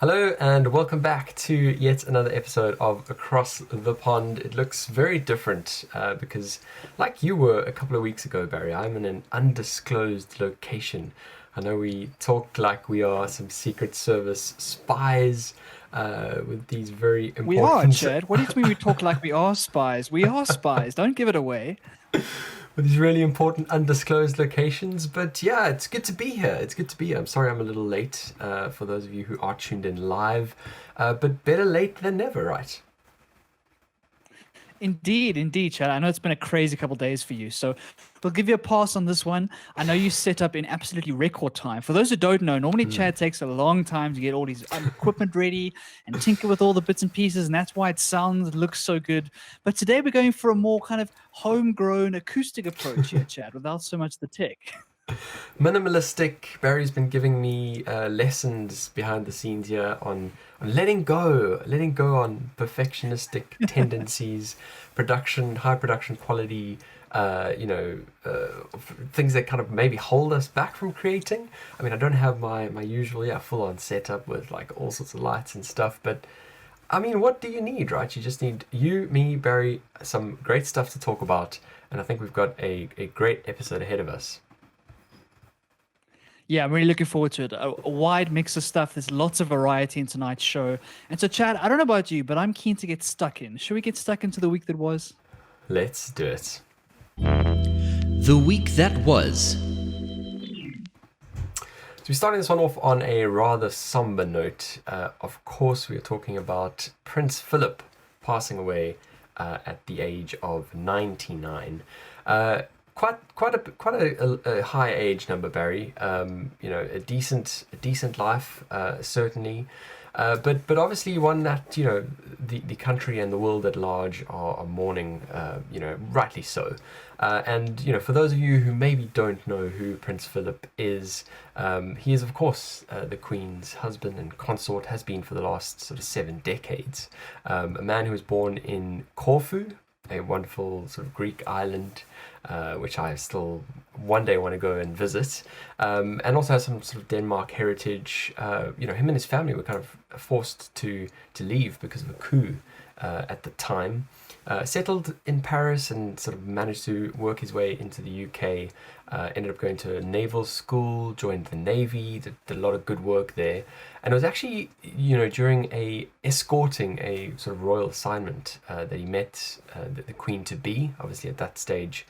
Hello and welcome back to yet another episode of Across the Pond. It looks very different because, like you were a couple of weeks ago, Barry, I'm in an undisclosed location. I know we talk like we are some Secret Service spies with these very We are, important Chad. What do you mean we talk like we are spies? We are spies. Don't give it away. with these really important undisclosed locations. But yeah, it's good to be here. It's good to be here. I'm sorry I'm a little late for those of you who are tuned in live, but better late than never, right? Indeed, Chad. I know it's been a crazy couple days for you, so we'll give you a pass on this one. I know you set up in absolutely record time. For those who don't know, normally Chad takes a long time to get all his equipment ready and tinker with all the bits and pieces, and that's why it sounds looks so good. But today we're going for a more kind of homegrown acoustic approach here, Chad, without so much the tech. Minimalistic. Barry's been giving me lessons behind the scenes here on letting go on perfectionistic tendencies, high production quality, things that kind of maybe hold us back from creating. I mean, I don't have my usual, full on setup with like all sorts of lights and stuff, but I mean, what do you need, right? You just need you, me, Barry, some great stuff to talk about, and I think we've got a great episode ahead of us. Yeah, I'm really looking forward to it. A wide mix of stuff. There's lots of variety in tonight's show. And so, Chad, I don't know about you, but I'm keen to get stuck in. Should we get stuck into the week that was? Let's do it. The week that was. So we're starting this one off on a rather somber note. Of course, we are talking about Prince Philip passing away at the age of 99. Quite a high age number, Barry. A decent life, certainly. But obviously one that the country and the world at large are mourning, rightly so. And for those of you who maybe don't know who Prince Philip is, he is of course the Queen's husband and consort, has been for the last sort of 7 decades. A man who was born in Corfu, a wonderful sort of Greek island, which I still one day want to go and visit, and also has some sort of Denmark heritage. Him and his family were kind of forced to leave because of a coup at the time. Settled in Paris and sort of managed to work his way into the UK. Ended up going to naval school, joined the Navy, did a lot of good work there. And it was actually, during escorting a sort of royal assignment that he met the Queen to be. Obviously, at that stage,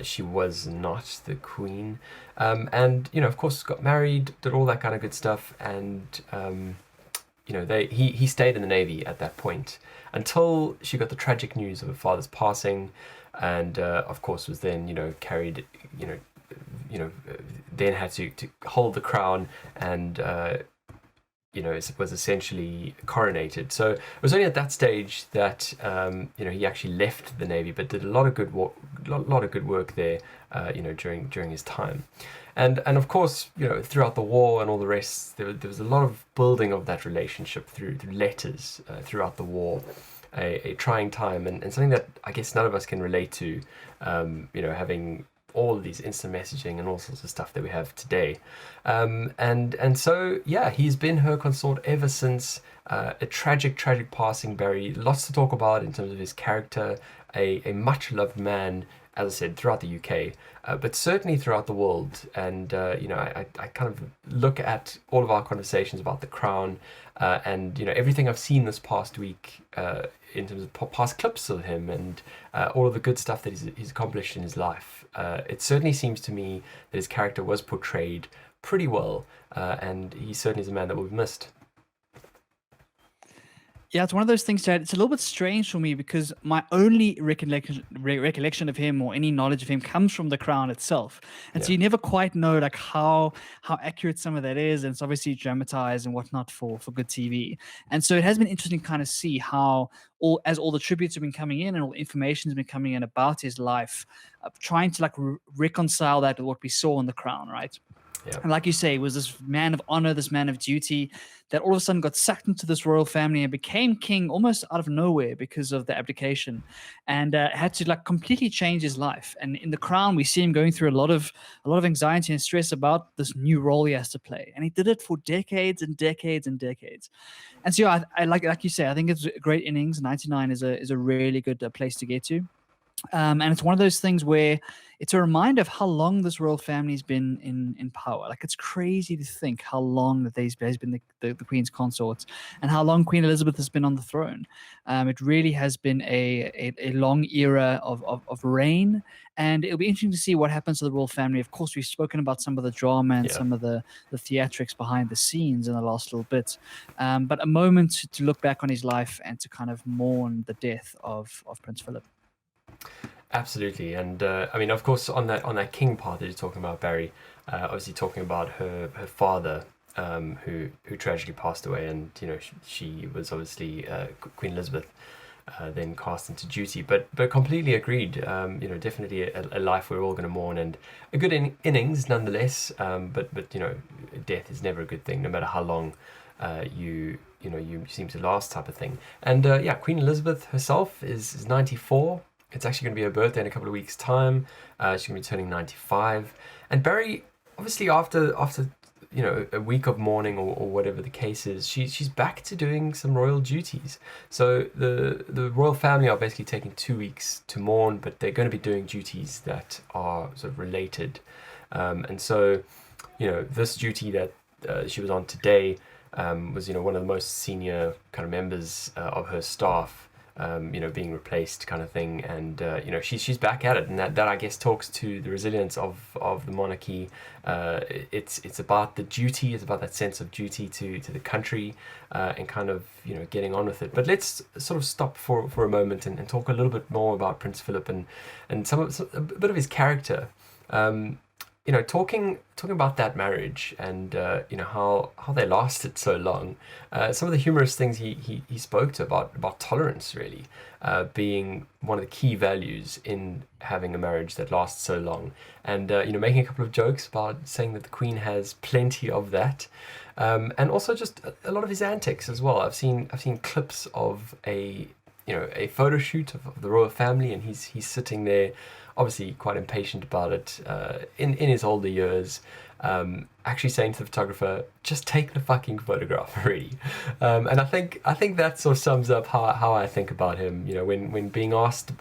she was not the Queen. And, of course, got married, did all that kind of good stuff. And, he stayed in the Navy at that point until she got the tragic news of her father's passing. And, of course, was then, carried, then had to hold the crown and was essentially coronated. So it was only at that stage that he actually left the Navy, but did a lot of good work there, during his time. And of course, throughout the war and all the rest, there was a lot of building of that relationship through letters throughout the war. A trying time and something that I guess none of us can relate to, having all of these instant messaging and all sorts of stuff that we have today. And so, yeah, he's been her consort ever since. A tragic passing, Barry. Lots to talk about in terms of his character, a much-loved man, as I said, throughout the UK, but certainly throughout the world. And, I kind of look at all of our conversations about the crown and, everything I've seen this past week in terms of past clips of him and all of the good stuff that he's accomplished in his life. It certainly seems to me that his character was portrayed pretty well, and he certainly is a man that we've missed. Yeah, it's one of those things that it's a little bit strange for me because my only recollection of him or any knowledge of him comes from The Crown itself, and so Yeah. you never quite know like how accurate some of that is, and it's obviously dramatized and whatnot for good TV. And so it has been interesting to kind of see how all the tributes have been coming in and all the information has been coming in about his life, trying to like reconcile that with what we saw in The Crown, right? Yeah. And like you say, he was this man of honor, this man of duty that all of a sudden got sucked into this royal family and became king almost out of nowhere because of the abdication, and had to like completely change his life. And in The Crown, we see him going through a lot of anxiety and stress about this new role he has to play, and he did it for decades and decades and decades. And so, yeah, I like you say, I think it's a great innings. 99 is a really good place to get to. And it's one of those things where it's a reminder of how long this royal family's been in power. Like, it's crazy to think how long that they've been the Queen's consorts, and how long Queen Elizabeth has been on the throne. It really has been a long era of reign, and it'll be interesting to see what happens to the royal family. Of course, we've spoken about some of the drama and some of the theatrics behind the scenes in the last little bit, but a moment to look back on his life and to kind of mourn the death of Prince Philip. Absolutely, and I mean, of course, on that king part that you're talking about, Barry, obviously talking about her father, who tragically passed away, and she was obviously Queen Elizabeth, then cast into duty, but completely agreed. Definitely a life we're all going to mourn, and a good innings nonetheless. But death is never a good thing, no matter how long you seem to last, type of thing. And Queen Elizabeth herself is 94. It's actually going to be her birthday in a couple of weeks' time. She's going to be turning 95. And Barry, obviously, after a week of mourning or whatever the case is, she's back to doing some royal duties. So the royal family are basically taking 2 weeks to mourn, but they're going to be doing duties that are sort of related. And so, this duty that she was on today was, one of the most senior kind of members of her staff. Being replaced, kind of thing, and she's back at it, and that I guess talks to the resilience of the monarchy. It's about the duty, it's about that sense of duty to the country, and kind of getting on with it. But let's sort of stop for a moment and talk a little bit more about Prince Philip and a bit of his character. Talking about that marriage and how they lasted so long. Some of the humorous things he spoke to about tolerance, really, being one of the key values in having a marriage that lasts so long, and making a couple of jokes about saying that the Queen has plenty of that, and also just a lot of his antics as well. I've seen clips of a photo shoot of the royal family, and he's sitting there, obviously quite impatient about it, in his older years, actually saying to the photographer, just take the fucking photograph, really. And I think that sort of sums up how I think about him. When being asked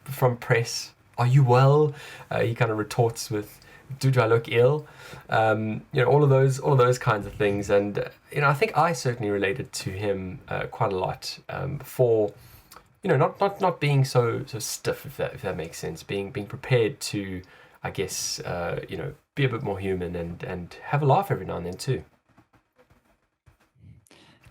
from press, are you well, he kind of retorts with, do I look ill? All of those kinds of things. And I think I certainly related to him quite a lot, for not being so stiff, if that makes sense. Being prepared to, I guess, be a bit more human and have a laugh every now and then too.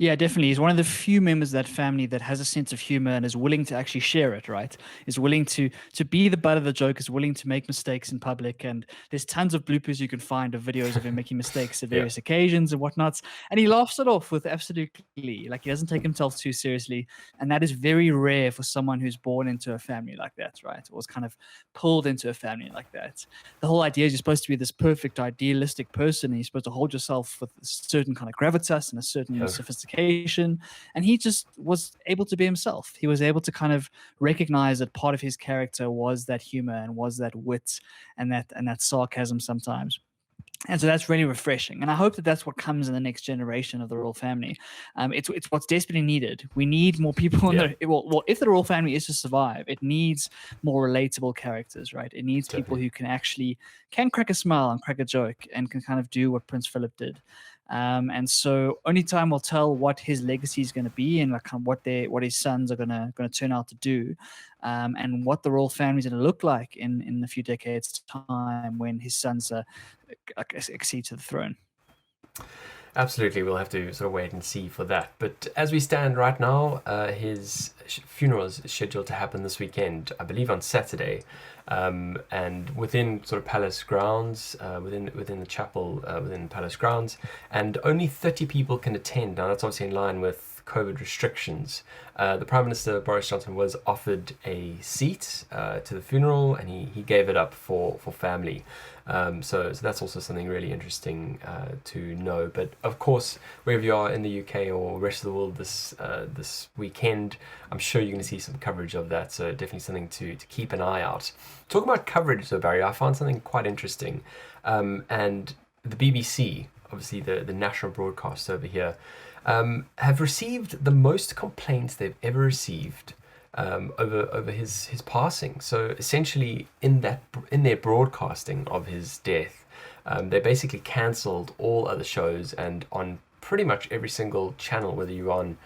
Yeah, definitely. He's one of the few members of that family that has a sense of humor and is willing to actually share it, right? Is willing to be the butt of the joke, is willing to make mistakes in public. And there's tons of bloopers you can find of videos of him making mistakes at various occasions and whatnots. And he laughs it off with absolute glee. Like, he doesn't take himself too seriously. And that is very rare for someone who's born into a family like that, right? Or was kind of pulled into a family like that. The whole idea is you're supposed to be this perfect, idealistic person, and you're supposed to hold yourself with a certain kind of gravitas and a certain sophistication. And he just was able to be himself. He was able to kind of recognize that part of his character was that humor and was that wit and that sarcasm sometimes. And so that's really refreshing. And I hope that that's what comes in the next generation of the royal family. It's what's desperately needed. We need more people. Well, if the royal family is to survive, it needs more relatable characters, right? It needs people who can crack a smile and crack a joke and can kind of do what Prince Philip did. And so only time will tell what his legacy is going to be, and like kind of what his sons are going to turn out to do, and what the royal family is going to look like in a few decades' time when his sons accede to the throne. Absolutely, we'll have to sort of wait and see for that. But as we stand right now, his funeral is scheduled to happen this weekend, I believe on Saturday, and within sort of palace grounds, within the chapel, within palace grounds, and only 30 people can attend. Now that's obviously in line with COVID restrictions. The Prime Minister Boris Johnson was offered a seat to the funeral, and he gave it up for family. So that's also something really interesting to know. But of course, wherever you are in the UK or rest of the world this weekend, I'm sure you're going to see some coverage of that. So definitely something to keep an eye out. Talking about coverage, though, Barry, I found something quite interesting. And the BBC, obviously the national broadcast over here, have received the most complaints they've ever received over his passing. So essentially, in their broadcasting of his death, they basically cancelled all other shows, and on pretty much every single channel, whether you're on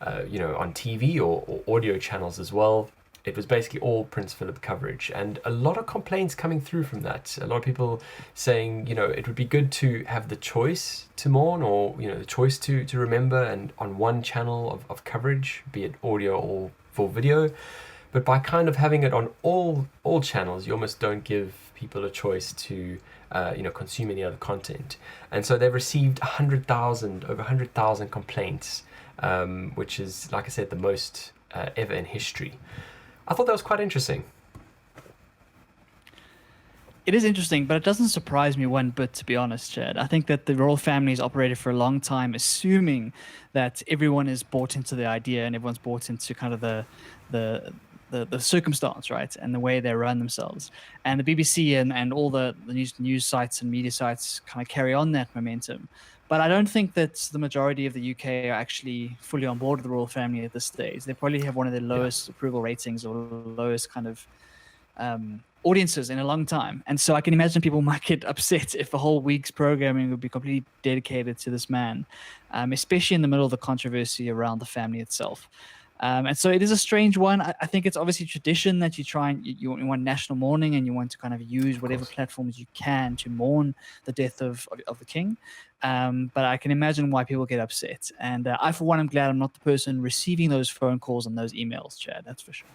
on TV or audio channels as well, it was basically all Prince Philip coverage, and a lot of complaints coming through from that. A lot of people saying, it would be good to have the choice to mourn, or the choice to remember, and on one channel of coverage, be it audio or for video. But by kind of having it on all channels, you almost don't give people a choice to consume any other content. And so they've received over 100,000 complaints, which is, like I said, the most ever in history. I thought that was quite interesting. It is interesting, but it doesn't surprise me one bit, to be honest, Chad. I think that the royal family has operated for a long time, assuming that everyone is bought into the idea and everyone's bought into kind of the circumstance, right, and the way they run themselves. And the BBC and all the news sites and media sites kind of carry on that momentum. But I don't think that the majority of the UK are actually fully on board with the royal family at this stage. They probably have one of the lowest approval ratings or lowest kind of audiences in a long time. And so I can imagine people might get upset if a whole week's programming would be completely dedicated to this man, especially in the middle of the controversy around the family itself. And so it is a strange one. I think it's obviously tradition that you want national mourning, and you want to kind of use whatever platforms you can to mourn the death of the king. But I can imagine why people get upset. And I, for one, am glad I'm not the person receiving those phone calls and those emails, Chad. That's for sure.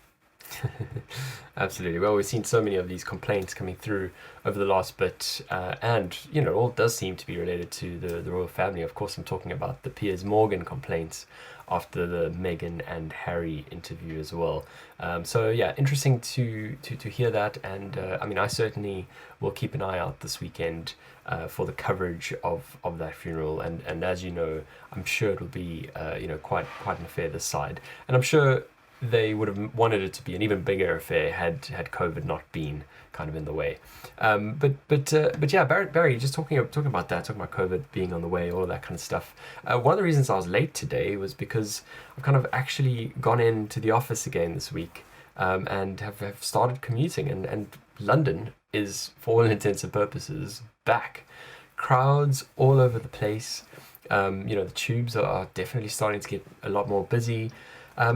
Absolutely. Well, we've seen so many of these complaints coming through over the last bit, and all does seem to be related to the royal family. Of course, I'm talking about the Piers Morgan complaints after the Meghan and Harry interview as well. So yeah, interesting to hear that, and I certainly will keep an eye out this weekend for the coverage of that funeral, and as you know, I'm sure it'll be quite an affair this side, and I'm sure they would have wanted it to be an even bigger affair had COVID not been kind of in the way. But yeah, Barry, just talking about COVID being on the way, all of that kind of stuff. One of the reasons I was late today was because I've kind of actually gone into the office again this week, and have started commuting, and London is, for all intents and purposes, back. Crowds all over the place. The tubes are definitely starting to get a lot more busy.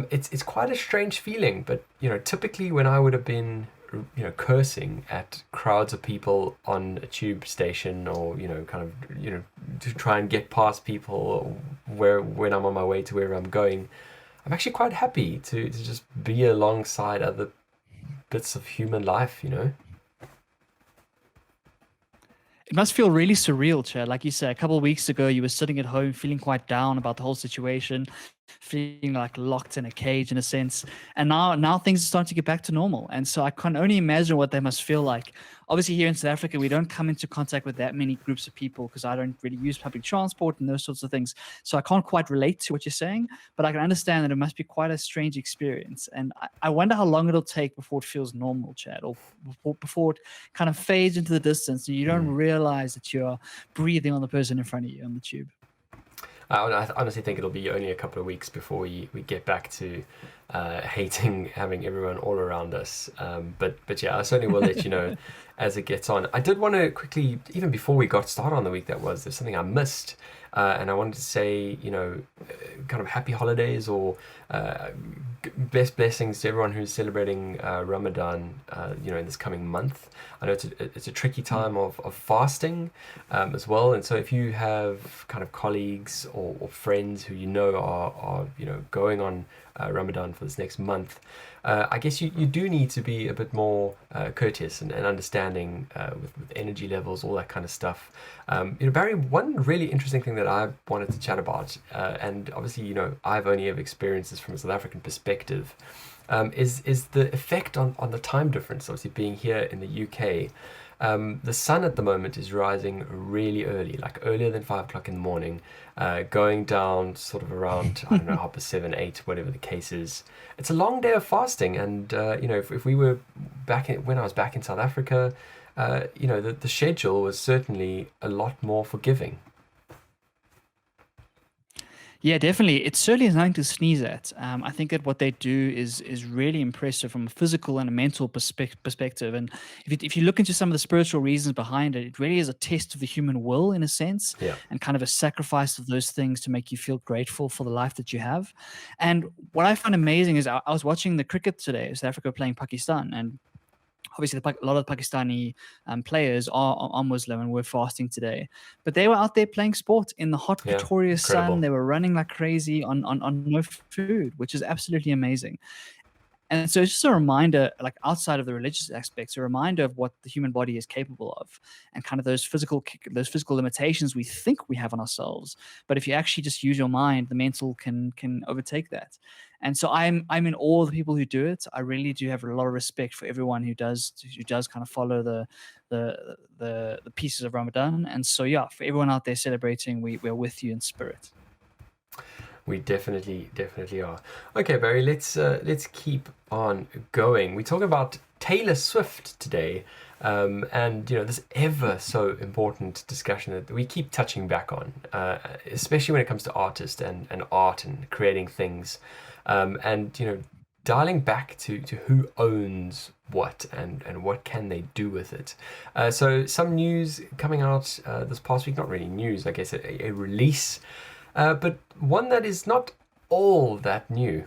It's quite a strange feeling, but typically when I would have been cursing at crowds of people on a tube station, or to try and get past people when I'm on my way to where I'm going, I'm actually quite happy to just be alongside other bits of human life. It must feel really surreal, Chad. Like you said, a couple of weeks ago, you were sitting at home feeling quite down about the whole situation, feeling like locked in a cage in a sense. And now things are starting to get back to normal. And so I can only imagine what they must feel like. Obviously, here in South Africa, we don't come into contact with that many groups of people because I don't really use public transport and those sorts of things. So I can't quite relate to what you're saying, but I can understand that it must be quite a strange experience. And I wonder how long it'll take before it feels normal, Chad, or before it kind of fades into the distance and you don't realize that you're breathing on the person in front of you on the tube. I honestly think it'll be only a couple of weeks before we get back to hating having everyone all around us. But yeah, I certainly will let you know as it gets on. I did want to quickly, even before we got started on the week that was, there's something I missed. And I wanted to say, kind of happy holidays, or best blessings to everyone who's celebrating Ramadan, in this coming month. I know it's a tricky time of fasting as well. And so if you have kind of colleagues or friends who are going on Ramadan for this next month, I guess you do need to be a bit more courteous and understanding with energy levels, all that kind of stuff. Barry, one really interesting thing that that I wanted to chat about, and obviously, I've only ever experienced this from a South African perspective, is the effect on the time difference. Obviously, being here in the UK, the sun at the moment is rising really early, like earlier than 5 o'clock in the morning, going down sort of around, I don't know, 7, 8, whatever the case is. It's a long day of fasting, and if we were when I was back in South Africa, the schedule was certainly a lot more forgiving. Yeah, definitely. It certainly is nothing to sneeze at. I think that what they do is really impressive from a physical and a mental perspective. And if you look into some of the spiritual reasons behind it, it really is a test of the human will in a sense, Yeah. and kind of a sacrifice of those things to make you feel grateful for the life that you have. And what I find amazing is I was watching the cricket today, South Africa playing Pakistan, and obviously a lot of Pakistani players are Muslim and were fasting today, but they were out there playing sport in the hot Yeah, Pretoria incredible. sun. They were running like crazy on no food, which is absolutely amazing. And so it's just a reminder, like outside of the religious aspects, a reminder of what the human body is capable of, and kind of those physical limitations we think we have on ourselves. But if you actually just use your mind, the mental can overtake that. And so I'm in awe of the people who do it. I really do have a lot of respect for everyone who does kind of follow the pieces of Ramadan. And so yeah, for everyone out there celebrating, we're with you in spirit. We definitely are. Okay, Barry, let's keep on going. We talk about Taylor Swift today, and this ever so important discussion that we keep touching back on, especially when it comes to artists and art and creating things, and dialing back to who owns what and what can they do with it. So some news coming out this past week, not really news, I guess, a release. But one that is not all that new.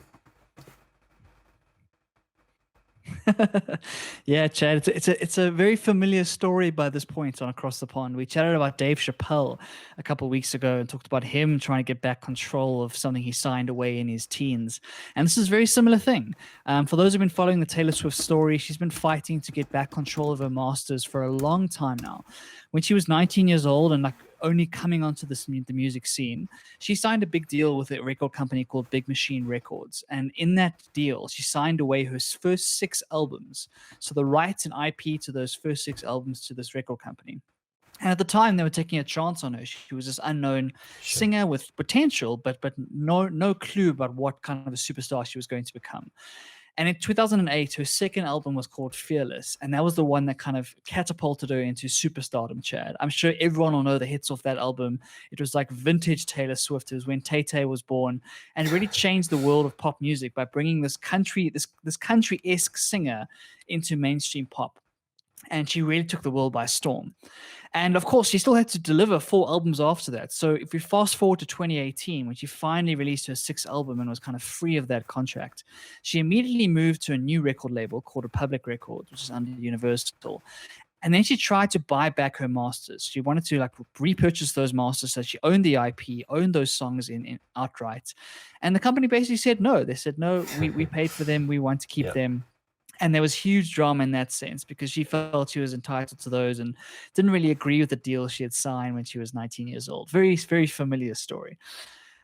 Yeah, Chad, it's a very familiar story by this point on Across the Pond. We chatted about Dave Chappelle a couple of weeks ago and talked about him trying to get back control of something he signed away in his teens. And this is a very similar thing. For those who've been following the Taylor Swift story, she's been fighting to get back control of her masters for a long time now. When she was 19 years old and only coming onto the music scene, she signed a big deal with a record company called Big Machine Records. And in that deal, she signed away her first 6 albums. So the rights and IP to those first 6 albums to this record company. And at the time, they were taking a chance on her. She was this unknown singer with potential, but no clue about what kind of a superstar she was going to become. And in 2008, her second album was called Fearless, and that was the one that kind of catapulted her into superstardom, Chad. I'm sure everyone will know the hits off that album. It was like vintage Taylor Swift. It was when Tay-Tay was born, and it really changed the world of pop music by bringing this country-esque singer into mainstream pop. And she really took the world by storm. And of course, she still had to deliver 4 albums after that. So if we fast forward to 2018, when she finally released her 6th album and was kind of free of that contract, she immediately moved to a new record label called Republic Records, which is under Universal. And then she tried to buy back her masters. She wanted to repurchase those masters so she owned the IP, owned those songs in outright. And the company basically said no. They said, no, we paid for them. We want to keep them. And there was huge drama in that sense because she felt she was entitled to those and didn't really agree with the deal she had signed when she was 19 years old. Very, very familiar story.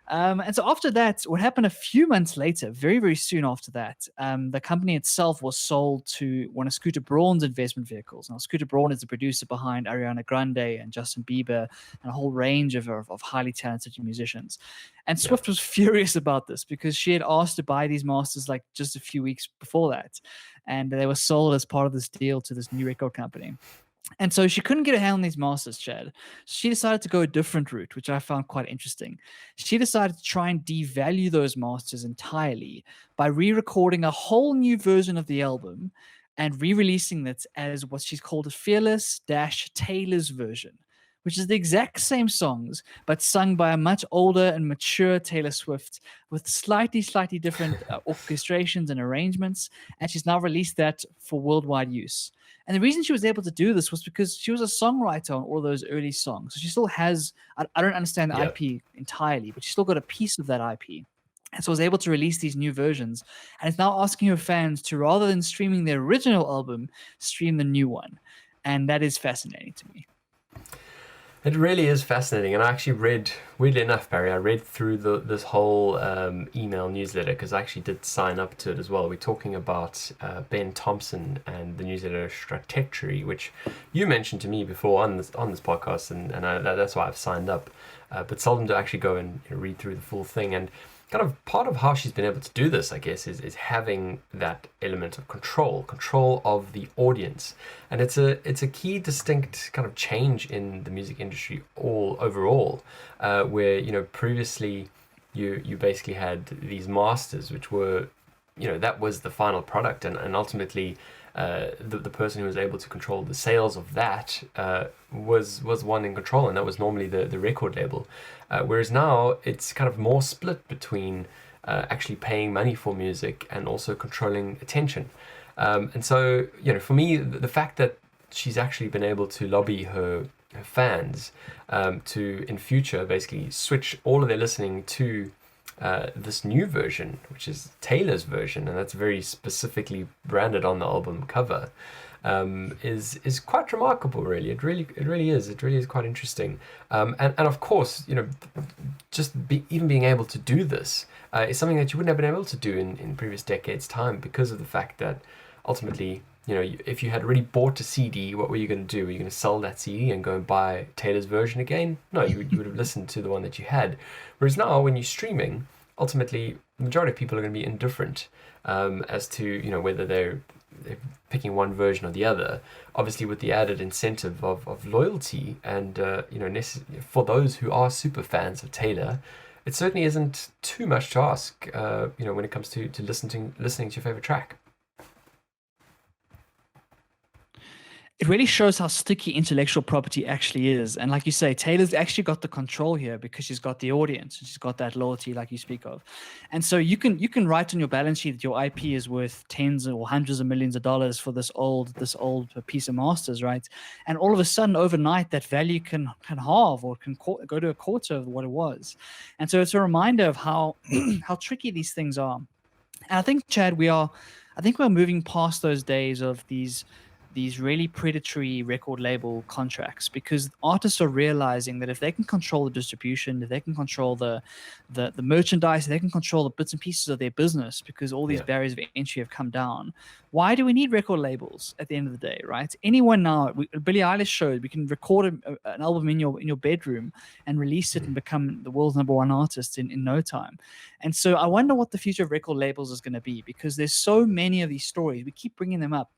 And so after that, what happened a few months later, very, very soon after that, the company itself was sold to one of Scooter Braun's investment vehicles. Now, Scooter Braun is the producer behind Ariana Grande and Justin Bieber and a whole range of highly talented musicians. And Swift was furious about this because she had asked to buy these masters like just a few weeks before that. And they were sold as part of this deal to this new record company. And so she couldn't get a hand on these masters, Chad. She decided to go a different route, which I found quite interesting. She decided to try and devalue those masters entirely by re-recording a whole new version of the album and re-releasing it as what she's called a Fearless-Taylor's version, which is the exact same songs, but sung by a much older and mature Taylor Swift with slightly different orchestrations and arrangements. And she's now released that for worldwide use. And the reason she was able to do this was because she was a songwriter on all those early songs. So she still has, I don't understand the IP entirely, but she still got a piece of that IP. And so was able to release these new versions. And is now asking her fans to, rather than streaming their original album, stream the new one. And that is fascinating to me. It really is fascinating, and I actually read, weirdly enough, Barry, I read through this whole email newsletter because I actually did sign up to it as well. We're talking about Ben Thompson and the newsletter Stratechery, which you mentioned to me before on this podcast, and that's why I've signed up. But seldom to actually go and read through the full thing. And kind of part of how she's been able to do this, I guess, is having that element of control of the audience. And it's a key distinct kind of change in the music industry overall, where previously you basically had these masters, which were that was the final product, and ultimately the person who was able to control the sales of that was one in control, and that was normally the record label. Whereas now it's kind of more split between actually paying money for music and also controlling attention. And so, for me, the fact that she's actually been able to lobby her fans to, in future, basically switch all of their listening to this new version, which is Taylor's version, and that's very specifically branded on the album cover, is quite remarkable. Really, it really is quite interesting. And of course, even being able to do this is something that you wouldn't have been able to do in previous decades' time, because of the fact that ultimately, if you had already bought a CD, what were you going to do? Were you going to sell that CD and go and buy Taylor's version again? No, you would have listened to the one that you had. Whereas now, when you're streaming, ultimately, the majority of people are going to be indifferent as to whether they're picking one version or the other. Obviously, with the added incentive of loyalty, and for those who are super fans of Taylor, it certainly isn't too much to ask. When it comes to listening to your favorite track. It really shows how sticky intellectual property actually is. And like you say, Taylor's actually got the control here because she's got the audience. She's got that loyalty like you speak of. And so you can write on your balance sheet that your IP is worth tens or hundreds of millions of dollars for this old piece of masters, right? And all of a sudden, overnight, that value can halve or can go to a quarter of what it was. And so it's a reminder of how how tricky these things are. And I think, Chad, we're moving past those days of these really predatory record label contracts, because artists are realizing that if they can control the distribution, if they can control the merchandise, if they can control the bits and pieces of their business, because all these barriers of entry have come down, why do we need record labels at the end of the day, right? Anyone now, Billie Eilish showed we can record an album in your bedroom and release it and become the world's #1 artist in no time. And so I wonder what the future of record labels is going to be, because there's so many of these stories, we keep bringing them up,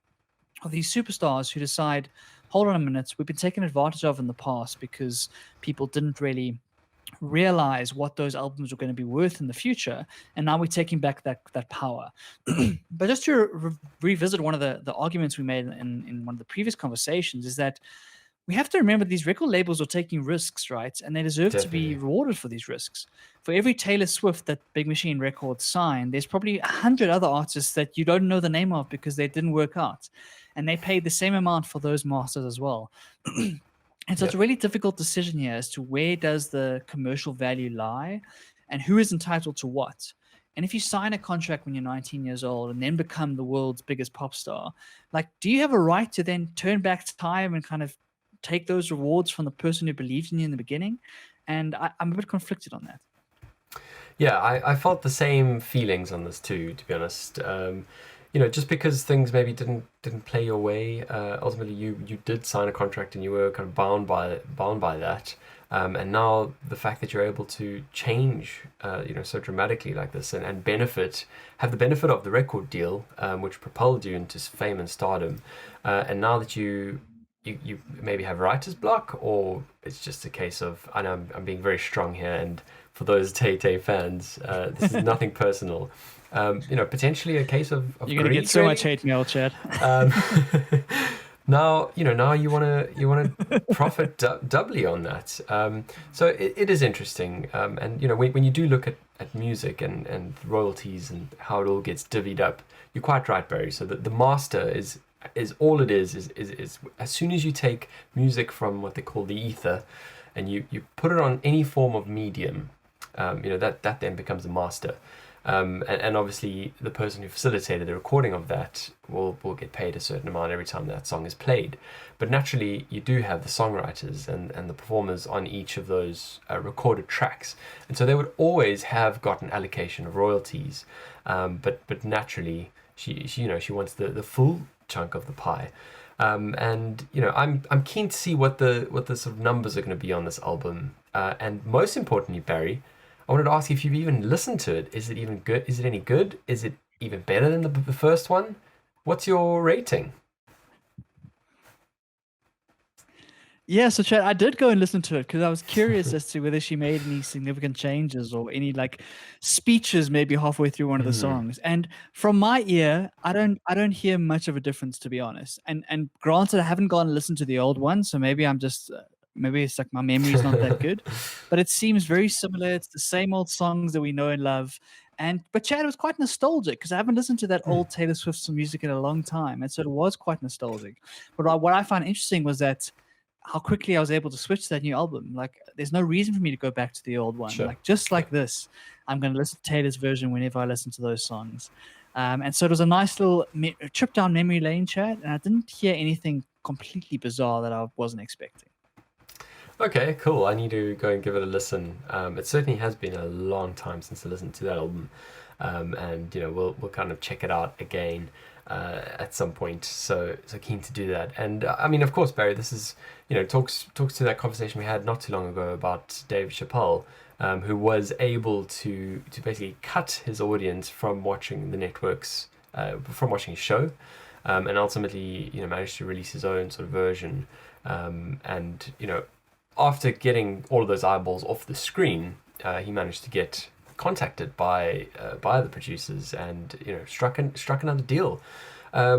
of these superstars who decide, hold on a minute, we've been taken advantage of in the past because people didn't really realize what those albums were going to be worth in the future, and now we're taking back that power. But just to revisit one of the arguments we made in one of the previous conversations, is that we have to remember these record labels are taking risks, right? And they deserve to be rewarded for these risks. For every Taylor Swift that Big Machine Records signed, there's probably 100 other artists that you don't know the name of because they didn't work out. And they paid the same amount for those masters as well. And so it's a really difficult decision here as to where does the commercial value lie and who is entitled to what. And if you sign a contract when you're 19 years old and then become the world's biggest pop star, like, do you have a right to then turn back time and kind of take those rewards from the person who believed in you in the beginning? And I'm a bit conflicted on that. Yeah, I felt the same feelings on this too, to be honest. Just because things maybe didn't play your way, ultimately you did sign a contract and you were kind of bound by that. And now the fact that you're able to change, so dramatically like this, and have the benefit of the record deal, which propelled you into fame and stardom, and now that you maybe have writer's block, or it's just a case of, I know I'm being very strong here, and for those Tay fans, this is nothing personal. Potentially a case of you're gonna get so much hate mail, Chad. Now you wanna profit doubly on that. So it is interesting, and when you do look at music and royalties and how it all gets divvied up, you're quite right, Barry. So the master is all it is as soon as you take music from what they call the ether and you put it on any form of medium, that then becomes a master. And obviously the person who facilitated the recording of that will get paid a certain amount every time that song is played. But naturally, you do have the songwriters and the performers on each of those recorded tracks, and so they would always have got an allocation of royalties. But naturally, she wants the full chunk of the pie. And I'm keen to see what the sort of numbers are going to be on this album. And most importantly, Barry, I wanted to ask if you've even listened to it. Is it even good? Is it any good? Is it even better than the first one? What's your rating? Yeah, so Chad, I did go and listen to it because I was curious as to whether she made any significant changes or any like speeches maybe halfway through one of the songs. And from my ear, I don't hear much of a difference, to be honest. And granted, I haven't gone and listened to the old one, so maybe I'm just maybe it's like my memory's not that good, but it seems very similar. It's the same old songs that we know and love. But Chad, was quite nostalgic because I haven't listened to that old Taylor Swift music in a long time, and so it was quite nostalgic. But what I found interesting was that how quickly I was able to switch to that new album. Like, there's no reason for me to go back to the old one. Sure. Like, just like this, I'm going to listen to Taylor's version whenever I listen to those songs. And so it was a nice little trip down memory lane, Chad, and I didn't hear anything completely bizarre that I wasn't expecting. Okay, cool. I need to go and give it a listen. It certainly has been a long time since I listened to that album, and we'll kind of check it out again at some point. So keen to do that. And I mean, of course, Barry, this is talks to that conversation we had not too long ago about Dave Chappelle, who was able to basically cut his audience from watching the networks, from watching his show, and ultimately managed to release his own sort of version, and after getting all of those eyeballs off the screen, he managed to get contacted by the producers and struck another deal,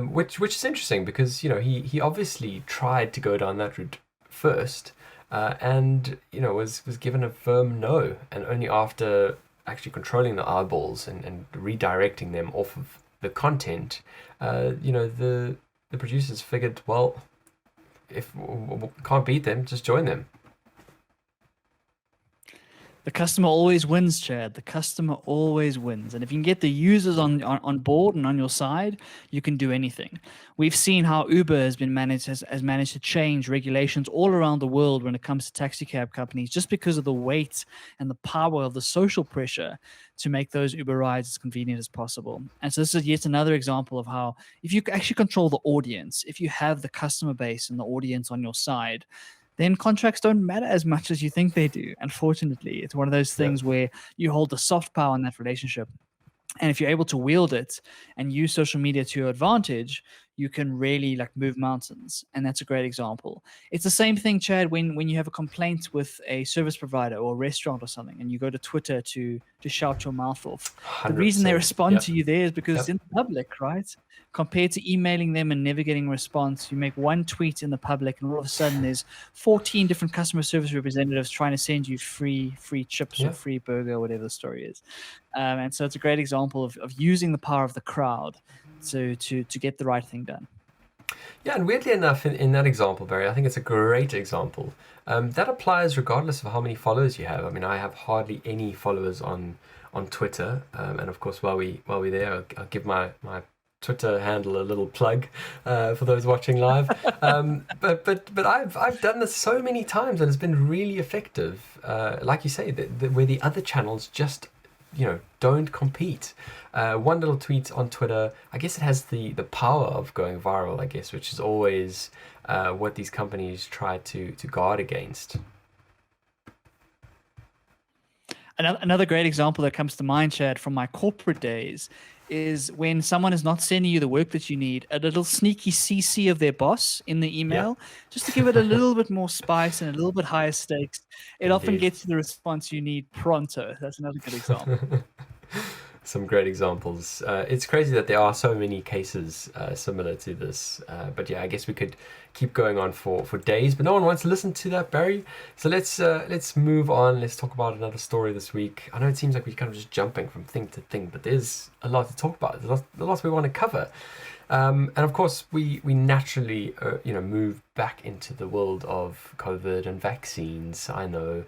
which is interesting because he obviously tried to go down that route first, and was given a firm no, and only after actually controlling the eyeballs and redirecting them off of the content, the producers figured, well, if can't beat them, just join them. The customer always wins, Chad. The customer always wins. And if you can get the users on board and on your side, you can do anything. We've seen how Uber has managed to change regulations all around the world when it comes to taxi cab companies, just because of the weight and the power of the social pressure to make those Uber rides as convenient as possible. And so this is yet another example of how if you actually control the audience, if you have the customer base and the audience on your side, then contracts don't matter as much as you think they do. Unfortunately, it's one of those things where you hold the soft power in that relationship. And if you're able to wield it and use social media to your advantage, you can really like move mountains. And that's a great example. It's the same thing, Chad, when you have a complaint with a service provider or a restaurant or something, and you go to Twitter to shout your mouth off. 100%. The reason they respond Yep. to you there is because Yep. it's in public, right? Compared to emailing them and never getting a response, you make one tweet in the public, and all of a sudden there's 14 different customer service representatives trying to send you free chips or free burger, or whatever the story is. And so it's a great example of using the power of the crowd to get the right thing done. Yeah, and weirdly enough, in that example, Barry, I think it's a great example. That applies regardless of how many followers you have. I mean, I have hardly any followers on Twitter, and of course, while we're there, I'll give my Twitter handle a little plug for those watching live. But I've done this so many times, and it's been really effective. Like you say, where the other channels just don't compete. One little tweet on Twitter, I guess it has the power of going viral, I guess, which is always what these companies try to guard against. Another great example that comes to mind, Chad, from my corporate days is when someone is not sending you the work that you need, a little sneaky CC of their boss in the email, just to give it a little bit more spice and a little bit higher stakes. It often gets you the response you need pronto. That's another good example. Some great examples. It's crazy that there are so many cases similar to this. But yeah, I guess we could keep going on for days, but no one wants to listen to that, Barry. So let's move on. Let's talk about another story this week. I know it seems like we're kind of just jumping from thing to thing, but there's a lot to talk about. There's a lot we want to cover. And of course, we naturally move back into the world of COVID and vaccines. I know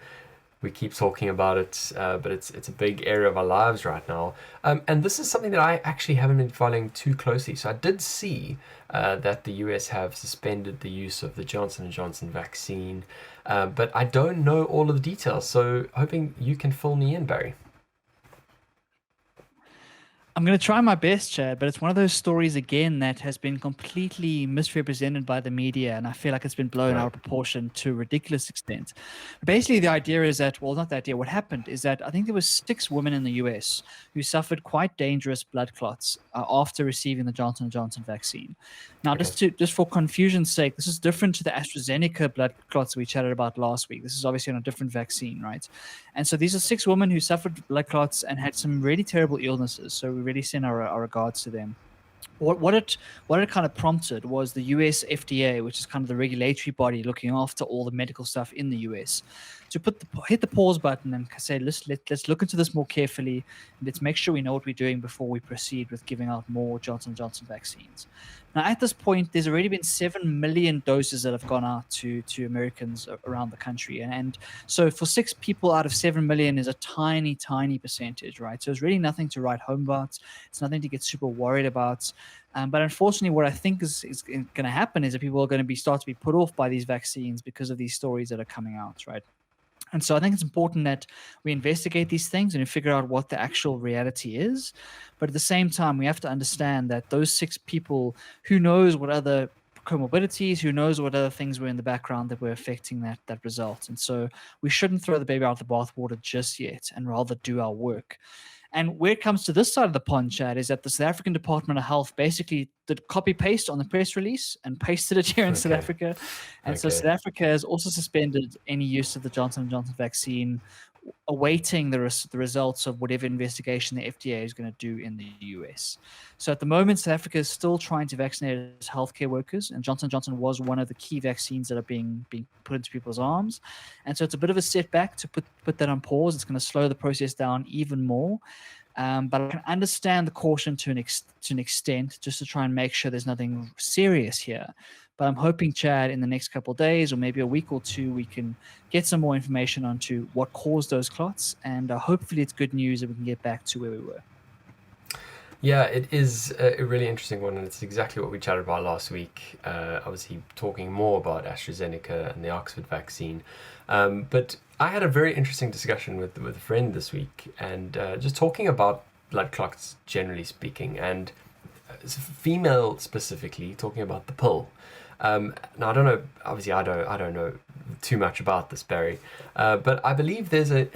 we keep talking about it, but it's a big area of our lives right now. And this is something that I actually haven't been following too closely. So I did see that the US have suspended the use of the Johnson and Johnson vaccine, but I don't know all of the details. So hoping you can fill me in, Barry. I'm going to try my best, Chad, but it's one of those stories again that has been completely misrepresented by the media, and I feel like it's been blown out Right. of proportion to a ridiculous extent. Basically, the idea is that, well, not the idea. What happened is that I think there was 6 women in the US who suffered quite dangerous blood clots after receiving the Johnson and Johnson vaccine. Now, Okay. just for confusion's sake, this is different to the AstraZeneca blood clots we chatted about last week. This is obviously on a different vaccine, right? And so these are 6 women who suffered blood clots and had some really terrible illnesses. So we really send our regards to them. What it kind of prompted was the US FDA, which is kind of the regulatory body looking after all the medical stuff in the US, to hit the pause button and say, let's look into this more carefully. And let's make sure we know what we're doing before we proceed with giving out more Johnson & Johnson vaccines. Now, at this point, there's already been 7 million doses that have gone out to Americans around the country. And so for 6 people out of 7 million is a tiny, tiny percentage, right? So it's really nothing to write home about. It's nothing to get super worried about. But unfortunately, what I think is going to happen is that people are going to start to be put off by these vaccines because of these stories that are coming out, right? And so I think it's important that we investigate these things and we figure out what the actual reality is. But at the same time, we have to understand that those 6 people, who knows what other comorbidities, who knows what other things were in the background that were affecting that result. And so we shouldn't throw the baby out with the bathwater just yet and rather do our work. And where it comes to this side of the pond, Chad, is that the South African Department of Health basically did copy paste on the press release and pasted it here in South Okay. Africa. And so Okay. South Africa has also suspended any use of the Johnson & Johnson vaccine, awaiting the results of whatever investigation the FDA is going to do in the US. So at the moment, South Africa is still trying to vaccinate its healthcare workers, and Johnson & Johnson was one of the key vaccines that are being put into people's arms. And so it's a bit of a setback to put that on pause. It's going to slow the process down even more. But I can understand the caution to an extent, just to try and make sure there's nothing serious here. But I'm hoping, Chad, in the next couple of days or maybe a week or two, we can get some more information onto what caused those clots, and hopefully it's good news that we can get back to where we were. Yeah, it is a really interesting one, and it's exactly what we chatted about last week. Obviously, talking more about AstraZeneca and the Oxford vaccine. But I had a very interesting discussion with a friend this week, and just talking about blood clots generally speaking, and female specifically, talking about the pill. Now I don't know. Obviously, I don't know too much about this, Barry, but I believe there's a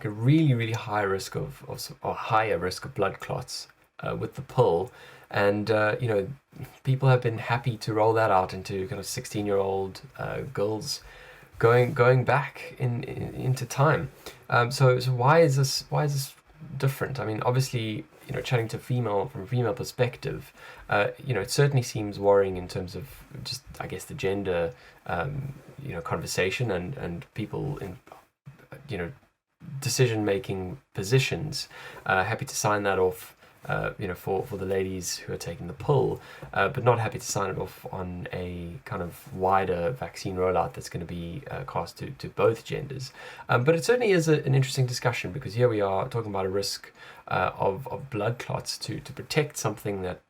really really high risk of or higher risk of blood clots with the pill, and people have been happy to roll that out into kind of 16-year-old girls going back into time. So why is this different? I mean, obviously, chatting to from a female perspective, it certainly seems worrying in terms of just, I guess, the gender, conversation and people in, decision-making positions, happy to sign that off, for the ladies who are taking the pill, but not happy to sign it off on a kind of wider vaccine rollout that's going to be cast to both genders. But it certainly is an interesting discussion, because here we are talking about a risk of blood clots to protect something that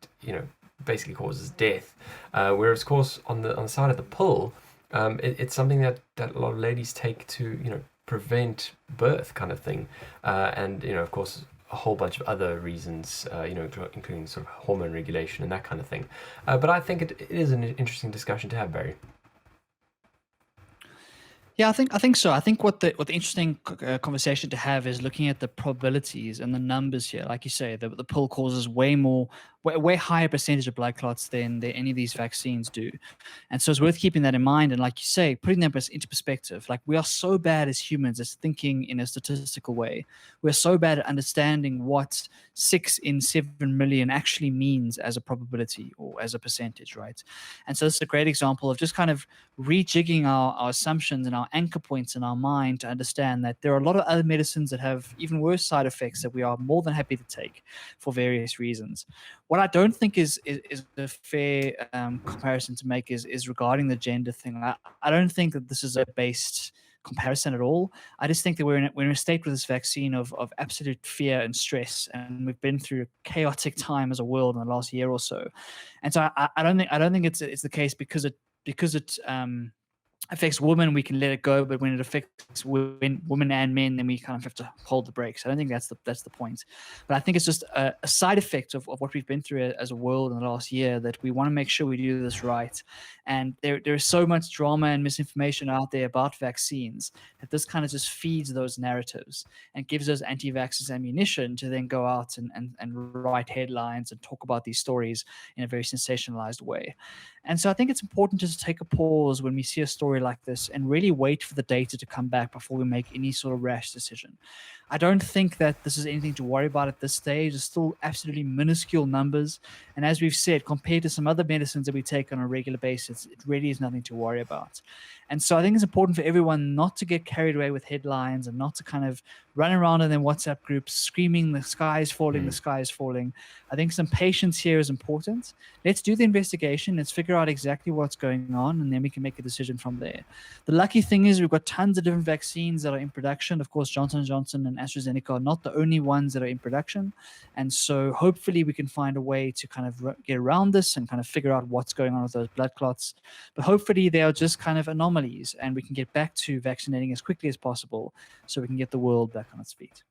basically causes death, whereas of course on the side of the pill, it's something that a lot of ladies take to prevent birth, kind of thing, and of course a whole bunch of other reasons, including sort of hormone regulation and that kind of thing. But I think it is an interesting discussion to have, Barry. Yeah, I think so. I think what the interesting conversation to have is looking at the probabilities and the numbers here. Like you say, the pill causes way higher percentage of blood clots than any of these vaccines do. And so it's worth keeping that in mind. And like you say, putting that into perspective, like we are so bad as humans as thinking in a statistical way. We're so bad at understanding what 6 in 7 million actually means as a probability or as a percentage, right? And so this is a great example of just kind of rejigging our assumptions and our anchor points in our mind to understand that there are a lot of other medicines that have even worse side effects that we are more than happy to take for various reasons. What I don't think is a fair comparison to make is regarding the gender thing. I don't think that this is a based comparison at all. I just think that we're in a state with this vaccine of absolute fear and stress, and we've been through a chaotic time as a world in the last year or so. And so I don't think it's the case because it affects women, we can let it go, but when it affects women and men, then we kind of have to hold the brakes. I don't think that's the point, but I think it's just a side effect of what we've been through as a world in the last year, that we want to make sure we do this right. And there is so much drama and misinformation out there about vaccines that this kind of just feeds those narratives and gives those anti-vaxxers ammunition to then go out and write headlines and talk about these stories in a very sensationalized way. And so I think it's important just to take a pause when we see a story like this and really wait for the data to come back before we make any sort of rash decision. I don't think that this is anything to worry about at this stage. It's still absolutely minuscule numbers. And as we've said, compared to some other medicines that we take on a regular basis, it really is nothing to worry about. And so I think it's important for everyone not to get carried away with headlines and not to kind of run around in their WhatsApp groups screaming, the sky is falling, the sky is falling. I think some patience here is important. Let's do the investigation. Let's figure out exactly what's going on, and then we can make a decision from there. The lucky thing is we've got tons of different vaccines that are in production. Of course, Johnson & Johnson and AstraZeneca are not the only ones that are in production. And so hopefully we can find a way to kind of get around this and kind of figure out what's going on with those blood clots. But hopefully they are just kind of anomalies, and we can get back to vaccinating as quickly as possible so we can get the world back on its feet.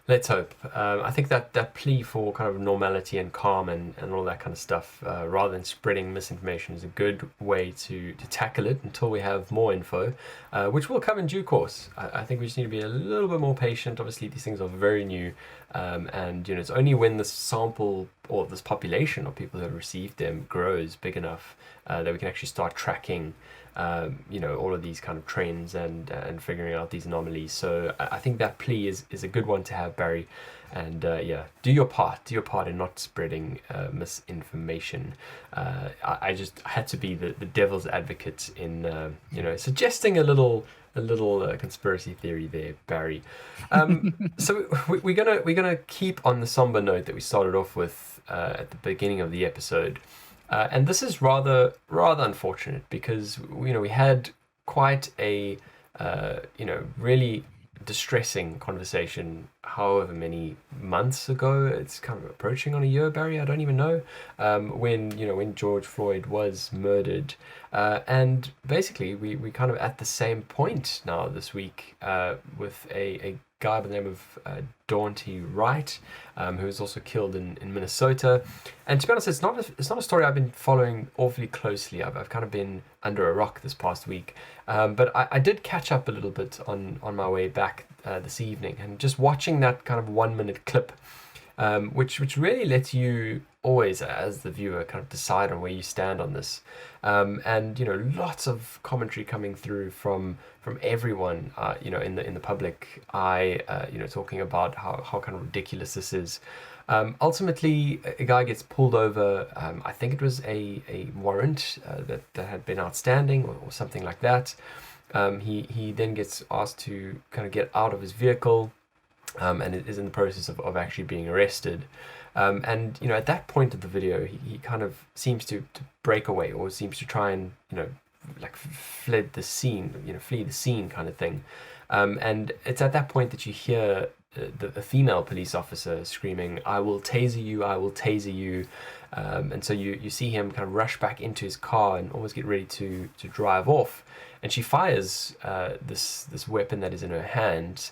Let's hope. I think that plea for kind of normality and calm and all that kind of stuff, rather than spreading misinformation, is a good way to tackle it until we have more info, which will come in due course. I think we just need to be a little bit more patient. Obviously, these things are very new, and it's only when this sample or this population of people who have received them grows big enough that we can actually start tracking all of these kind of trends and figuring out these anomalies. So I think that plea is a good one to have, Barry. And do your part in not spreading misinformation. I just had to be the devil's advocate in suggesting a little conspiracy theory there, Barry. So we're gonna keep on the somber note that we started off with at the beginning of the episode. And this is rather unfortunate because we had quite a really distressing conversation however many months ago. It's kind of approaching on a year, Barry, I don't even know, when George Floyd was murdered, and basically we kind of at the same point now this week with a guy by the name of Daunte Wright, who was also killed in Minnesota. And to be honest, it's not a story I've been following awfully closely. I've kind of been under a rock this past week, but I did catch up a little bit on my way back this evening, and just watching that kind of 1 minute clip, which really lets you always, as the viewer, kind of decide on where you stand on this. And lots of commentary coming through from everyone, in the public eye, talking about how kind of ridiculous this is. Ultimately, a guy gets pulled over. I think it was a warrant that had been outstanding or something like that. He then gets asked to kind of get out of his vehicle, and is in the process of actually being arrested. And at that point of the video, he kind of seems to break away, or seems to try and flee the scene kind of thing. And it's at that point that you hear the female police officer screaming, "I will taser you, I will taser you." And so you see him kind of rush back into his car and almost get ready to drive off. And she fires this weapon that is in her hand.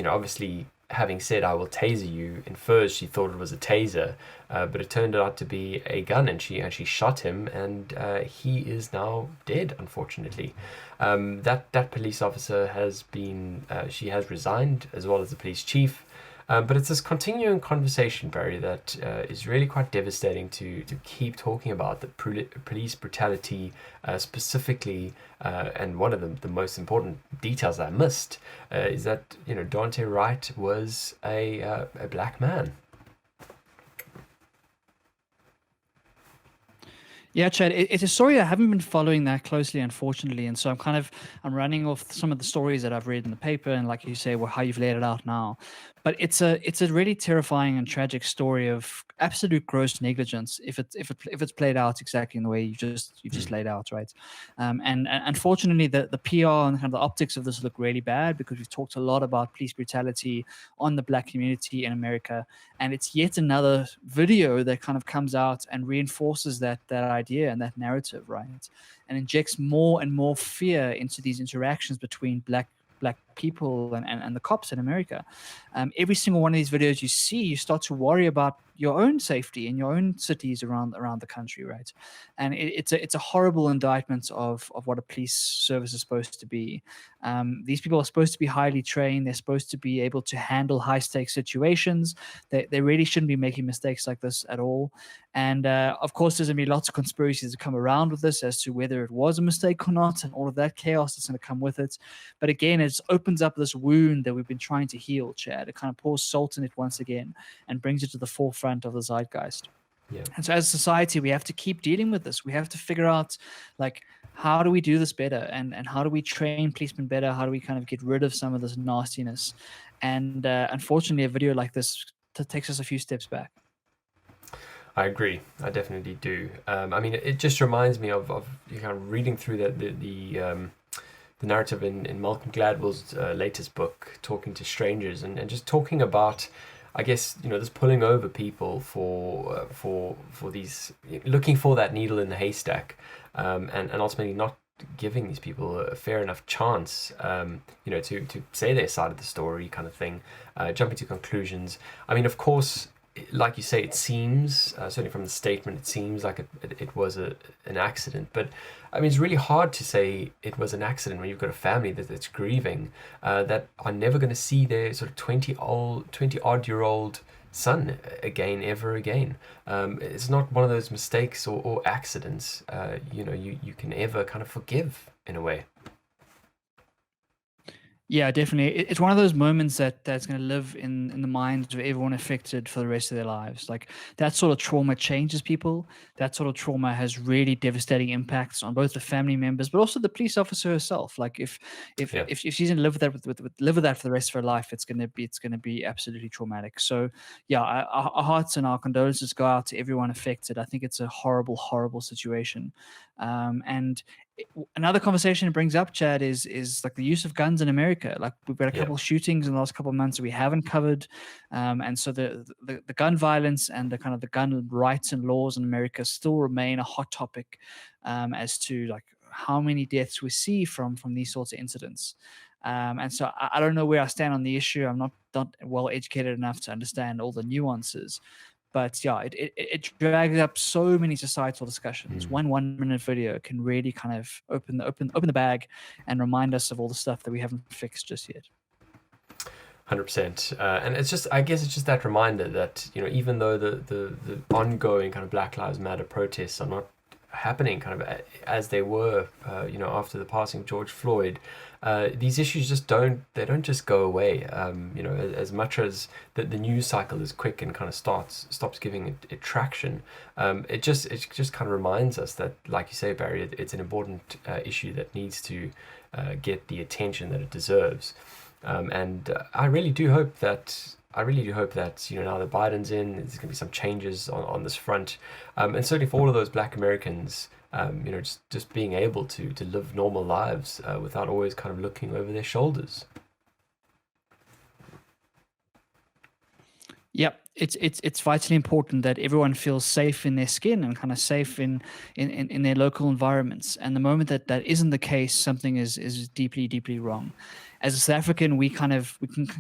Obviously, having said "I will taser you," infers she thought it was a taser, but it turned out to be a gun, and she actually shot him, and he is now dead, unfortunately. That police officer has resigned, as well as the police chief. But it's this continuing conversation, Barry, that is really quite devastating to keep talking about, the police brutality specifically. And one of the most important details I missed is that Daunte Wright was a black man. Yeah, Chad, it's a story I haven't been following that closely, unfortunately. And so I'm running off some of the stories that I've read in the paper, and like you say, how you've laid it out now. But it's a really terrifying and tragic story of absolute gross negligence if it's played out exactly in the way you just laid out, right? And unfortunately, the PR and kind of the optics of this look really bad because we've talked a lot about police brutality on the Black community in America, and it's yet another video that kind of comes out and reinforces that idea and that narrative, right? And injects more and more fear into these interactions between black people and the cops in America. Every single one of these videos you see, you start to worry about your own safety in your own cities around the country, right? And it's a horrible indictment of what a police service is supposed to be. These people are supposed to be highly trained. They're supposed to be able to handle high stakes situations. They really shouldn't be making mistakes like this at all. And of course, there's going to be lots of conspiracies that come around with this as to whether it was a mistake or not, and all of that chaos that's going to come with it. But again, it opens up this wound that we've been trying to heal, Chad. It kind of pours salt in it once again and brings it to the forefront of the zeitgeist. Yeah. And so, as a society, we have to keep dealing with this. We have to figure out, like, how do we do this better, and how do we train policemen better? How do we kind of get rid of some of this nastiness? And unfortunately, a video like this takes us a few steps back. I agree. I definitely do. I mean, it just reminds me of you kind of reading through the narrative in Malcolm Gladwell's latest book, Talking to Strangers, and just talking about, I guess, you know, this pulling over people for these, looking for that needle in the haystack, and ultimately not giving these people a fair enough chance, you know, to say their side of the story, kind of thing, jumping to conclusions. I mean, of course, like you say, it seems, certainly from the statement, it seems like it was an accident. But I mean, it's really hard to say it was an accident when you've got a family that's grieving, that are never going to see their sort of 20-odd-year-old son again, ever again. It's not one of those mistakes or accidents, you know, you can ever kind of forgive in a way. Yeah, definitely. It's one of those moments that's going to live in the minds of everyone affected for the rest of their lives. Like, that sort of trauma changes people. That sort of trauma has really devastating impacts on both the family members, but also the police officer herself. Like, if Yeah. if she's going to live with that live with that for the rest of her life, it's going to be absolutely traumatic. So yeah, our hearts and our condolences go out to everyone affected. I think it's a horrible, horrible situation, and another conversation it brings up, Chad, is like the use of guns in America. Like, we've got a Yeah. couple of shootings in the last couple of months that we haven't covered, and so the gun violence and the kind of the gun rights and laws in America still remain a hot topic, as to like how many deaths we see from these sorts of incidents. And so I don't know where I stand on the issue. I'm not well educated enough to understand all the nuances. But yeah, it drags up so many societal discussions. One 1-minute video can really kind of open the bag and remind us of all the stuff that we haven't fixed just yet. 100%. And it's just, I guess it's just that reminder that, you know, even though the ongoing kind of Black Lives Matter protests are not happening kind of as they were, you know, after the passing of George Floyd, these issues just don't just go away. You know, as much as the news cycle is quick and kind of stops giving it traction, it just kind of reminds us that, like you say, Barry, it's an important issue that needs to get the attention that it deserves. And I really do hope that, you know, now that Biden's in, there's going to be some changes on this front, and certainly for all of those Black Americans, you know, just being able to live normal lives without always kind of looking over their shoulders. Yep, it's vitally important that everyone feels safe in their skin and kind of safe in their local environments. And the moment that isn't the case, something is deeply, deeply wrong. As a South African, we can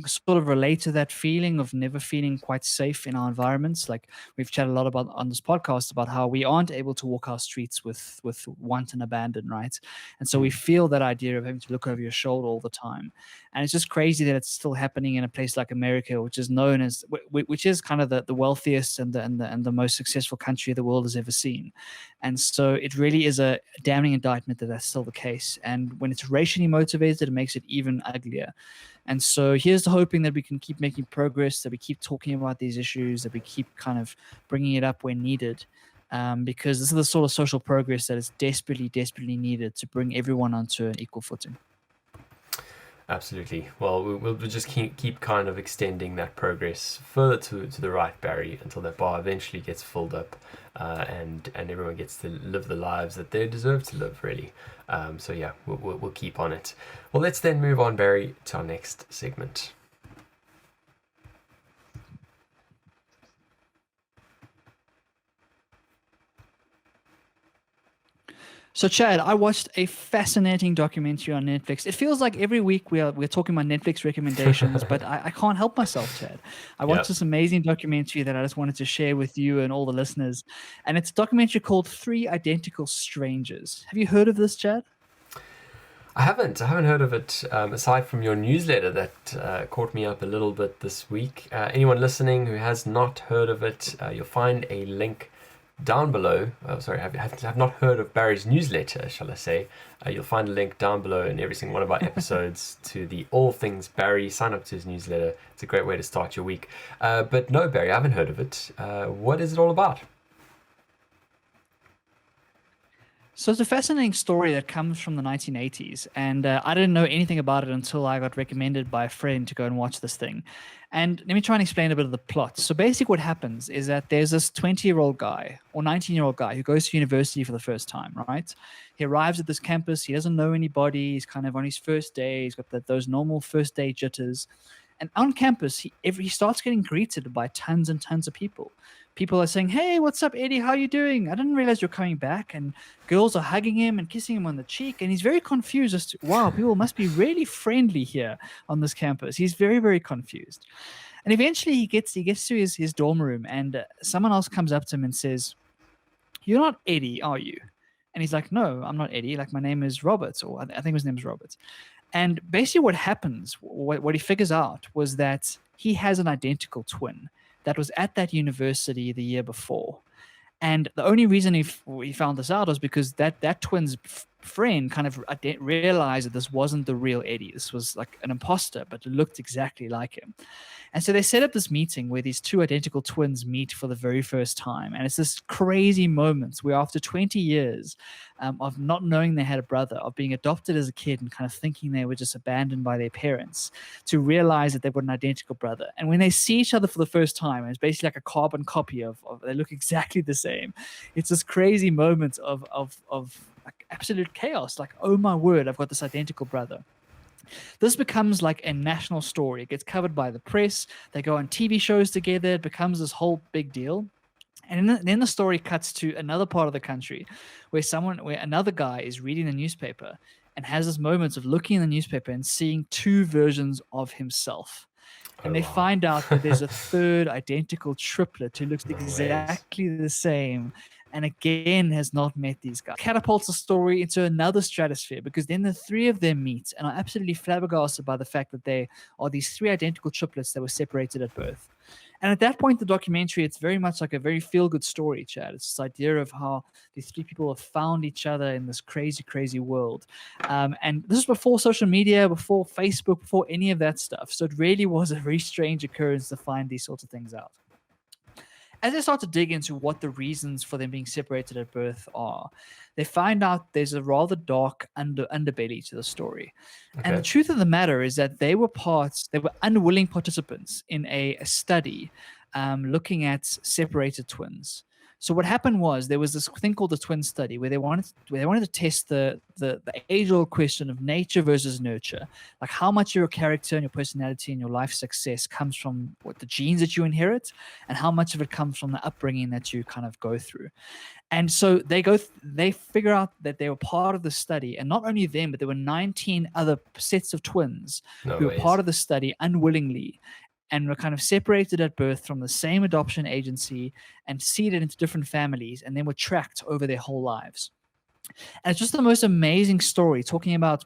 sort of relate to that feeling of never feeling quite safe in our environments. Like, we've chatted a lot about on this podcast about how we aren't able to walk our streets with want and abandon, right? And so we feel that idea of having to look over your shoulder all the time. And it's just crazy that it's still happening in a place like America, which is known as, which is kind of the wealthiest and the most successful country the world has ever seen. And so it really is a damning indictment that that's still the case. And when it's racially motivated, it makes it even uglier. And so here's the hoping that we can keep making progress, that we keep talking about these issues, that we keep kind of bringing it up when needed, because this is the sort of social progress that is desperately, desperately needed to bring everyone onto an equal footing. Absolutely. Well, we'll just keep kind of extending that progress further to the right, Barry, until that bar eventually gets filled up, and everyone gets to live the lives that they deserve to live, really. So yeah, we'll keep on it. Well, let's then move on, Barry, to our next segment. So, Chad, I watched a fascinating documentary on Netflix. It feels like every week we're talking about Netflix recommendations, but I can't help myself, Chad. I watched Yep. this amazing documentary that I just wanted to share with you and all the listeners. And it's a documentary called Three Identical Strangers. Have you heard of this, Chad? I haven't heard of it, aside from your newsletter that caught me up a little bit this week. Anyone listening who has not heard of it, you'll find a link down below. Sorry, have not heard of Barry's newsletter, shall I say. You'll find a link down below in every single one of our episodes to the All Things Barry. Sign up to his newsletter. It's a great way to start your week. But no, Barry, I haven't heard of it. What is it all about? So it's a fascinating story that comes from the 1980s, and I didn't know anything about it until I got recommended by a friend to go and watch this thing. And let me try and explain a bit of the plot. So basically what happens is that there's this 20-year-old guy or 19-year-old guy who goes to university for the first time, right? He arrives at this campus, he doesn't know anybody, he's kind of on his first day, he's got those normal first day jitters. And on campus, he starts getting greeted by tons and tons of people. People are saying, "Hey, what's up, Eddie? How you doing? I didn't realize you're coming back." And girls are hugging him and kissing him on the cheek. And he's very confused as to, wow, people must be really friendly here on this campus. He's very, very confused. And eventually he gets to his dorm room, and someone else comes up to him and says, "You're not Eddie, are you?" And he's like, "No, I'm not Eddie. Like, my name is Robert," or I think his name is Robert. And basically what happens, what he figures out was that he has an identical twin that was at that university the year before. And the only reason he found this out was because that twin's friend kind of realized that this wasn't the real Eddie. This was like an imposter, but looked exactly like him. And so they set up this meeting where these two identical twins meet for the very first time. And it's this crazy moment where after 20 years of not knowing they had a brother, of being adopted as a kid and kind of thinking they were just abandoned by their parents, to realize that they've got an identical brother. And when they see each other for the first time, and it's basically like a carbon copy of they look exactly the same. It's this crazy moment of like absolute chaos. Like, oh my word, I've got this identical brother. This becomes like a national story. It gets covered by the press. They go on TV shows together. It becomes this whole big deal. And then the story cuts to another part of the country where another guy is reading the newspaper and has this moment of looking in the newspaper and seeing two versions of himself. And they find out that there's a third identical triplet who looks exactly the same, and again has not met these guys. Catapults the story into another stratosphere, because then the three of them meet and are absolutely flabbergasted by the fact that they are these three identical triplets that were separated at birth. And at that point, the documentary, it's very much like a very feel-good story, Chad. It's this idea of how these three people have found each other in this crazy, crazy world. And this is before social media, before Facebook, before any of that stuff. So it really was a very strange occurrence to find these sorts of things out. As they start to dig into what the reasons for them being separated at birth are, they find out there's a rather dark underbelly to the story. Okay. And the truth of the matter is that they were unwilling participants in a study looking at separated twins. So what happened was there was this thing called the twin study where they wanted to test the age-old question of nature versus nurture, like how much your character and your personality and your life success comes from what the genes that you inherit, and how much of it comes from the upbringing that you kind of go through. And so they figure out that they were part of the study, and not only them, but there were 19 other sets of twins who were part of the study unwillingly, and were kind of separated at birth from the same adoption agency and seeded into different families, and then were tracked over their whole lives. And it's just the most amazing story, talking about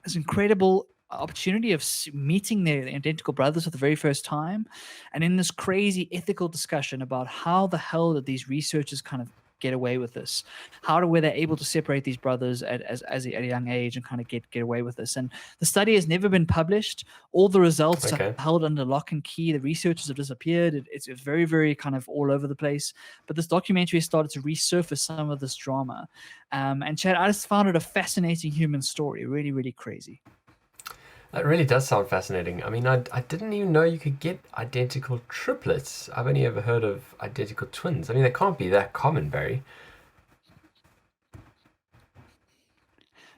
this incredible opportunity of meeting their identical brothers for the very first time, and in this crazy ethical discussion about how the hell did these researchers kind of get away with this? Were they able to separate these brothers at a young age and kind of get away with this? And the study has never been published. All the results are held under lock and key. The researchers have disappeared. It's very, very kind of all over the place. But this documentary has started to resurface some of this drama. And Chad, I just found it a fascinating human story. Really, really crazy. That really does sound fascinating. I mean, I didn't even know you could get identical triplets. I've only ever heard of identical twins. I mean, they can't be that common, Barry.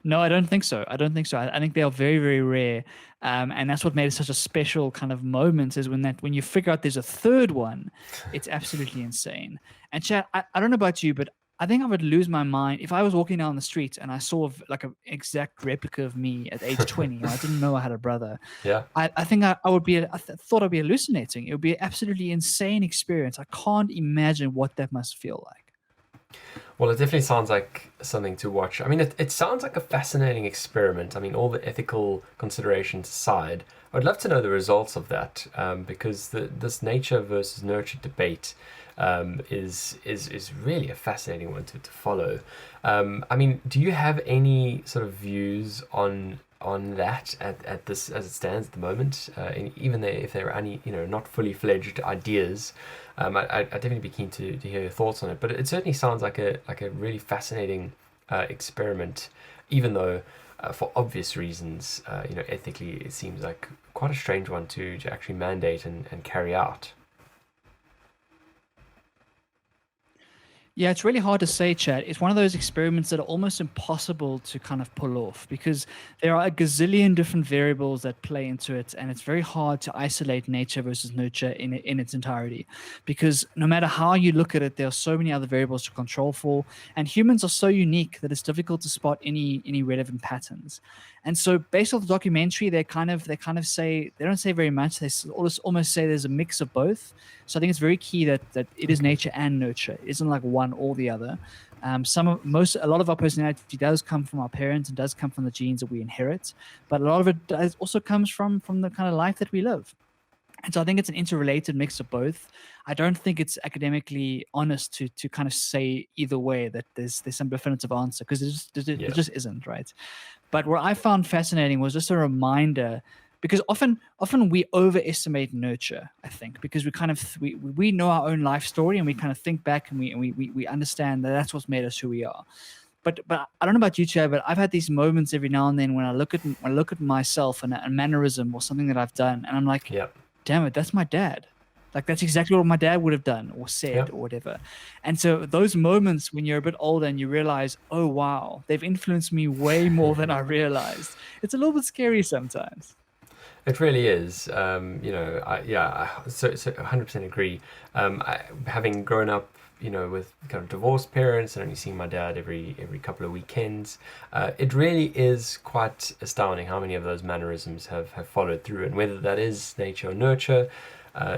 No, I don't think so. I don't think so. I think they are very, very rare, and that's what made it such a special kind of moment. Is when you figure out there's a third one, it's absolutely insane. And chat, I don't know about you, but I think I would lose my mind if I was walking down the street and I saw like an exact replica of me at age 20, and I didn't know I had a brother. Yeah. I think I would be. Thought I'd be hallucinating. It would be an absolutely insane experience. I can't imagine what that must feel like. Well, it definitely sounds like something to watch. I mean, it sounds like a fascinating experiment. I mean, all the ethical considerations aside, I'd love to know the results of that, because this nature versus nurture debate is really a fascinating one to follow. I mean, do you have any sort of views on that at this as it stands at the moment? And even if there are any, not fully fledged ideas, I'd definitely be keen to hear your thoughts on it. But it certainly sounds like a really fascinating experiment, even though for obvious reasons, ethically it seems like quite a strange one to actually mandate and carry out. Yeah, it's really hard to say, Chad. It's one of those experiments that are almost impossible to kind of pull off because there are a gazillion different variables that play into it, and it's very hard to isolate nature versus nurture in its entirety. Because no matter how you look at it, there are so many other variables to control for, and humans are so unique that it's difficult to spot any relevant patterns. And so, based on the documentary, they kind of say they don't say very much. They almost say there's a mix of both. So I think it's very key that it is nature and nurture. It isn't like one or the other. A lot of our personality does come from our parents and does come from the genes that we inherit, but a lot of it also comes from the kind of life that we live. And so I think it's an interrelated mix of both. I don't think it's academically honest to kind of say either way that there's some definitive answer because Yeah. it just isn't, right? But what I found fascinating was just a reminder, because often we overestimate nurture, I think, because we know our own life story and we kind of think back and we understand that that's what's made us who we are. But I don't know about you, Chad, but I've had these moments every now and then when I look at myself and a mannerism or something that I've done, and I'm like, Yeah. damn it, that's my dad. Like that's exactly what my dad would have done or said Yeah. or whatever. And so those moments when you're a bit older and you realize, oh wow, they've influenced me way more than I realized. It's a little bit scary sometimes. It really is. So 100% agree. Having grown up, with kind of divorced parents and only seeing my dad every couple of weekends, it really is quite astounding how many of those mannerisms have followed through, and whether that is nature or nurture.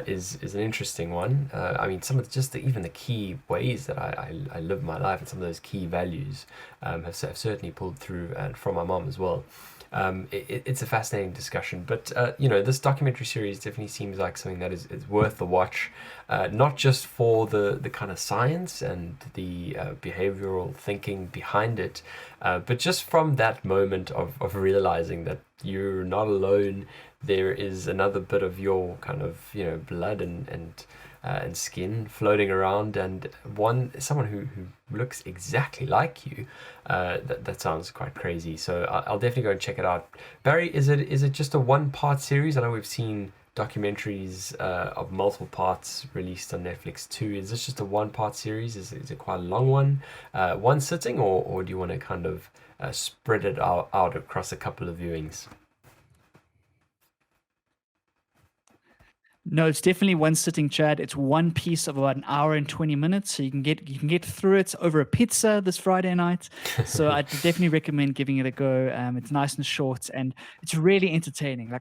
Is an interesting one. I mean, some of even the key ways that I live my life and some of those key values have certainly pulled through, and from my mom as well. It's a fascinating discussion, but this documentary series definitely seems like something that is worth the watch, not just for the kind of science and the behavioral thinking behind it, but just from that moment of realizing that you're not alone. There is another bit of your kind of blood and skin floating around, and someone who looks exactly like you. That sounds quite crazy. So I'll definitely go and check it out. Barry, is it just a one-part series? I know we've seen documentaries of multiple parts released on Netflix too. Is this just a one-part series? Is it quite a long one, one sitting, or do you want to kind of spread it out across a couple of viewings? No, it's definitely one sitting, Chad. It's one piece of about an hour and 20 minutes. So you can get through it over a pizza this Friday night. So I definitely recommend giving it a go. It's nice and short and it's really entertaining. Like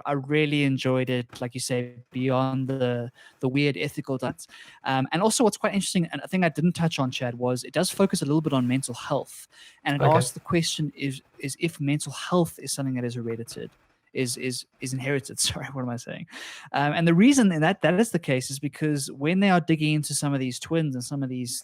I really enjoyed it, like you say, beyond the weird ethical dots. And also what's quite interesting, and I think I didn't touch on, Chad, was it does focus a little bit on mental health. And it Okay. asks the question is if mental health is something that is heredited is inherited. Sorry, what am I saying? And the reason that is the case is because when they are digging into some of these twins and some of these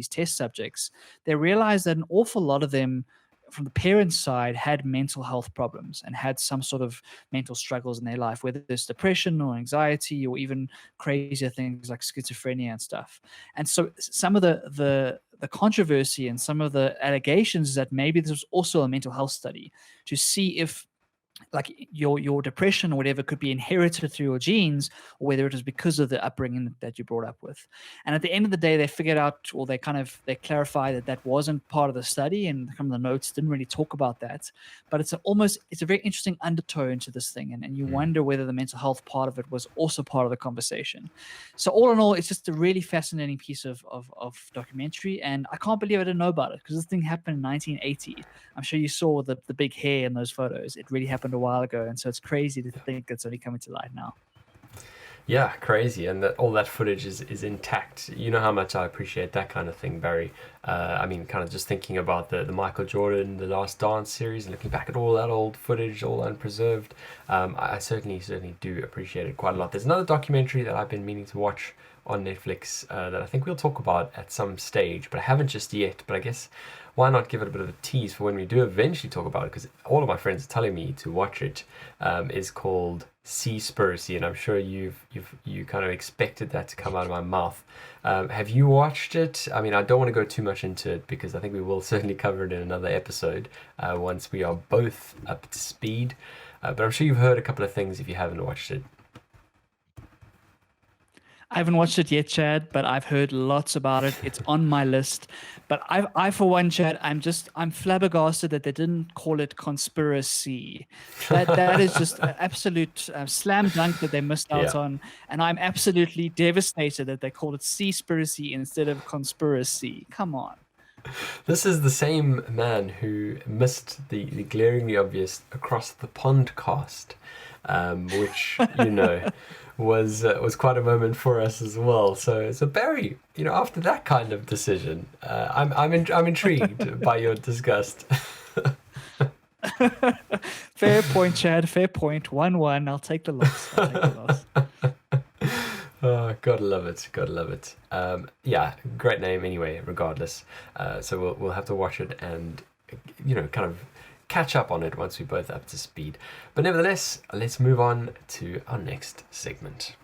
test subjects, they realize that an awful lot of them from the parents' side had mental health problems and had some sort of mental struggles in their life, whether it's depression or anxiety or even crazier things like schizophrenia and stuff. And so some of the controversy and some of the allegations is that maybe this was also a mental health study to see if like your depression or whatever could be inherited through your genes, or whether it was because of the upbringing that you brought up with. And at the end of the day, they figured out, or they clarified that that wasn't part of the study, and some of the notes didn't really talk about that. But it's a very interesting undertone to this thing, and you wonder whether the mental health part of it was also part of the conversation. So all in all, it's just a really fascinating piece of documentary, and I can't believe I didn't know about it, because this thing happened in 1980. I'm sure you saw the big hair in those photos. It really happened a while ago, and so it's crazy to think it's only coming to light now. Yeah, crazy, and that all that footage is intact. You know how much I appreciate that kind of thing, Barry. I mean, kind of just thinking about the Michael Jordan, The Last Dance series, and looking back at all that old footage, all unpreserved. I certainly do appreciate it quite a lot. There's another documentary that I've been meaning to watch on Netflix that I think we'll talk about at some stage, but I haven't just yet. But I guess why not give it a bit of a tease for when we do eventually talk about it, because all of my friends are telling me to watch it. Is called Seaspiracy, and I'm sure you kind of expected that to come out of my mouth. Have you watched it? I mean, I don't want to go too much into it, because I think we will certainly cover it in another episode once we are both up to speed. But I'm sure you've heard a couple of things if you haven't watched it. I haven't watched it yet, Chad, but I've heard lots about it. It's on my list. But I for one, Chad, I'm flabbergasted that they didn't call it conspiracy. That is just an absolute slam dunk that they missed out on. And I'm absolutely devastated that they called it Seaspiracy instead of conspiracy. Come on. This is the same man who missed the glaringly obvious Across the Pond cast, which, was quite a moment for us as well. So Barry, after that kind of decision, I'm intrigued by your disgust. Fair point, Chad. Fair point. 1-1. I'll take the loss. Oh, gotta love it. Yeah, great name anyway, regardless. So we'll have to watch it and, kind of catch up on it once we're both up to speed. But nevertheless, let's move on to our next segment.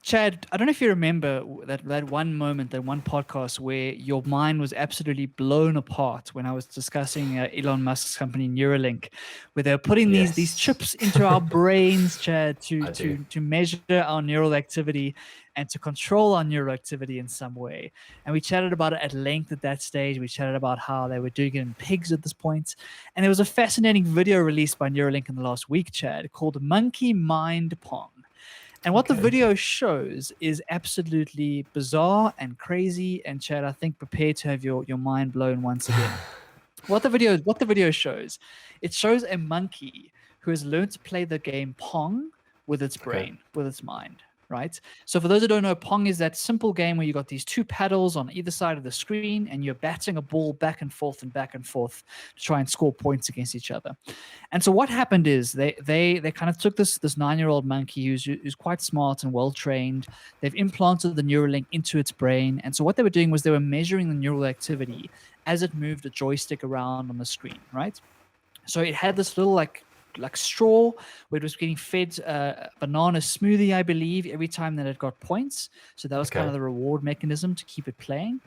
Chad, I don't know if you remember that one moment, that one podcast where your mind was absolutely blown apart when I was discussing Elon Musk's company Neuralink, where they were putting these chips into our brains, Chad, to measure our neural activity and to control our neural activity in some way. And we chatted about it at length at that stage. We chatted about how they were doing it in pigs at this point. And there was a fascinating video released by Neuralink in the last week, Chad, called Monkey Mind Pong. And what the video shows is absolutely bizarre and crazy. And Chad, I think prepare to have your mind blown once again. What the video shows, it shows a monkey who has learned to play the game Pong with its brain, with its mind. Right. So for those who don't know, Pong is that simple game where you got these two paddles on either side of the screen and you're batting a ball back and forth to try and score points against each other. And so what happened is they kind of took this 9-year-old monkey who's quite smart and well trained. They've implanted the Neuralink into its brain. And so what they were doing was they were measuring the neural activity as it moved a joystick around on the screen. Right. So it had this little like straw where it was getting fed a banana smoothie, I believe, every time that it got points. So that was kind of the reward mechanism to keep it playing.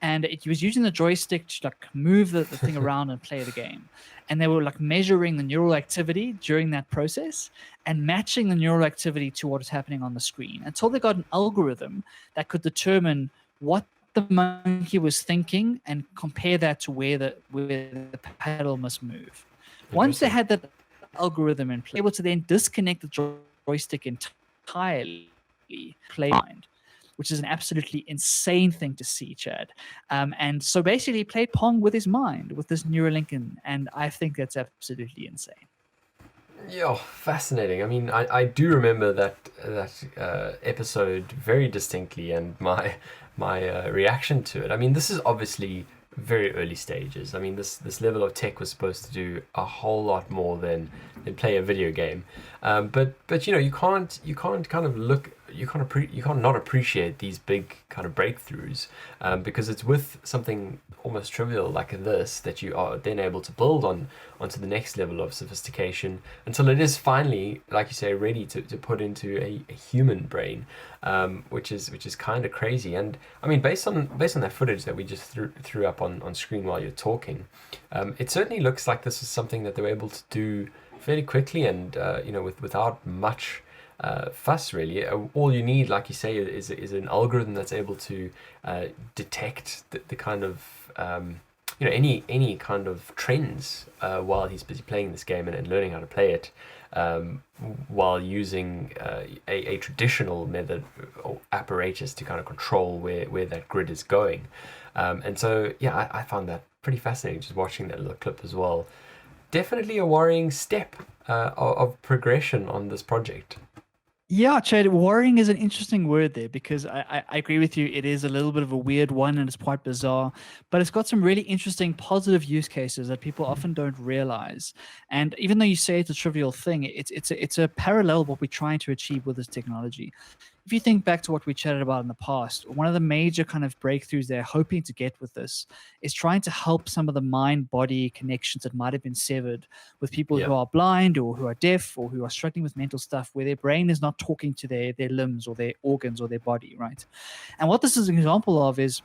And it was using the joystick to move the thing around and play the game. And they were measuring the neural activity during that process and matching the neural activity to what is happening on the screen until they got an algorithm that could determine what the monkey was thinking and compare that to where the paddle must move. Once they had that algorithm and able to then disconnect the joystick entirely, play mind, which is an absolutely insane thing to see, Chad. And so basically he played Pong with his mind, with this Neuralink, and I think that's absolutely insane. Yeah, fascinating. I mean, I do remember that episode very distinctly, and my reaction to it. I mean, this is obviously very early stages. I mean, this level of tech was supposed to do a whole lot more than play a video game. But you can't kind of look you can't not appreciate these big kind of breakthroughs, because it's with something almost trivial like this that you are then able to build onto the next level of sophistication until it is finally, like you say, ready to put into a human brain, which is kind of crazy. And I mean, based on that footage that we just threw up on screen while you're talking, it certainly looks like this is something that they were able to do fairly quickly and without much fuss really. All you need, like you say, is an algorithm that's able to detect the kind of any kind of trends while he's busy playing this game and learning how to play it, while using a traditional method or apparatus to kind of control where that grid is going. And so yeah, I found that pretty fascinating just watching that little clip as well. Definitely a worrying step of progression on this project. Yeah, Chad, worrying is an interesting word there because I agree with you. It is a little bit of a weird one and it's quite bizarre, but it's got some really interesting positive use cases that people often don't realize. And even though you say it's a trivial thing, it's a parallel what we're trying to achieve with this technology. If you think back to what we chatted about in the past, one of the major kind of breakthroughs they're hoping to get with this is trying to help some of the mind-body connections that might have been severed with people who are blind or who are deaf or who are struggling with mental stuff where their brain is not talking to their limbs or their organs or their body, right? And what this is an example of is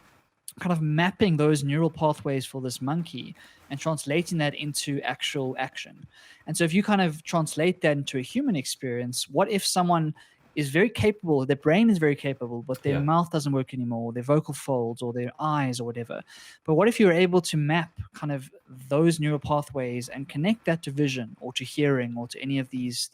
kind of mapping those neural pathways for this monkey and translating that into actual action. And so if you kind of translate that into a human experience, what if someone is very capable, their brain is very capable, but their mouth doesn't work anymore, their vocal folds or their eyes or whatever. But what if you're able to map kind of those neural pathways and connect that to vision or to hearing or to any of these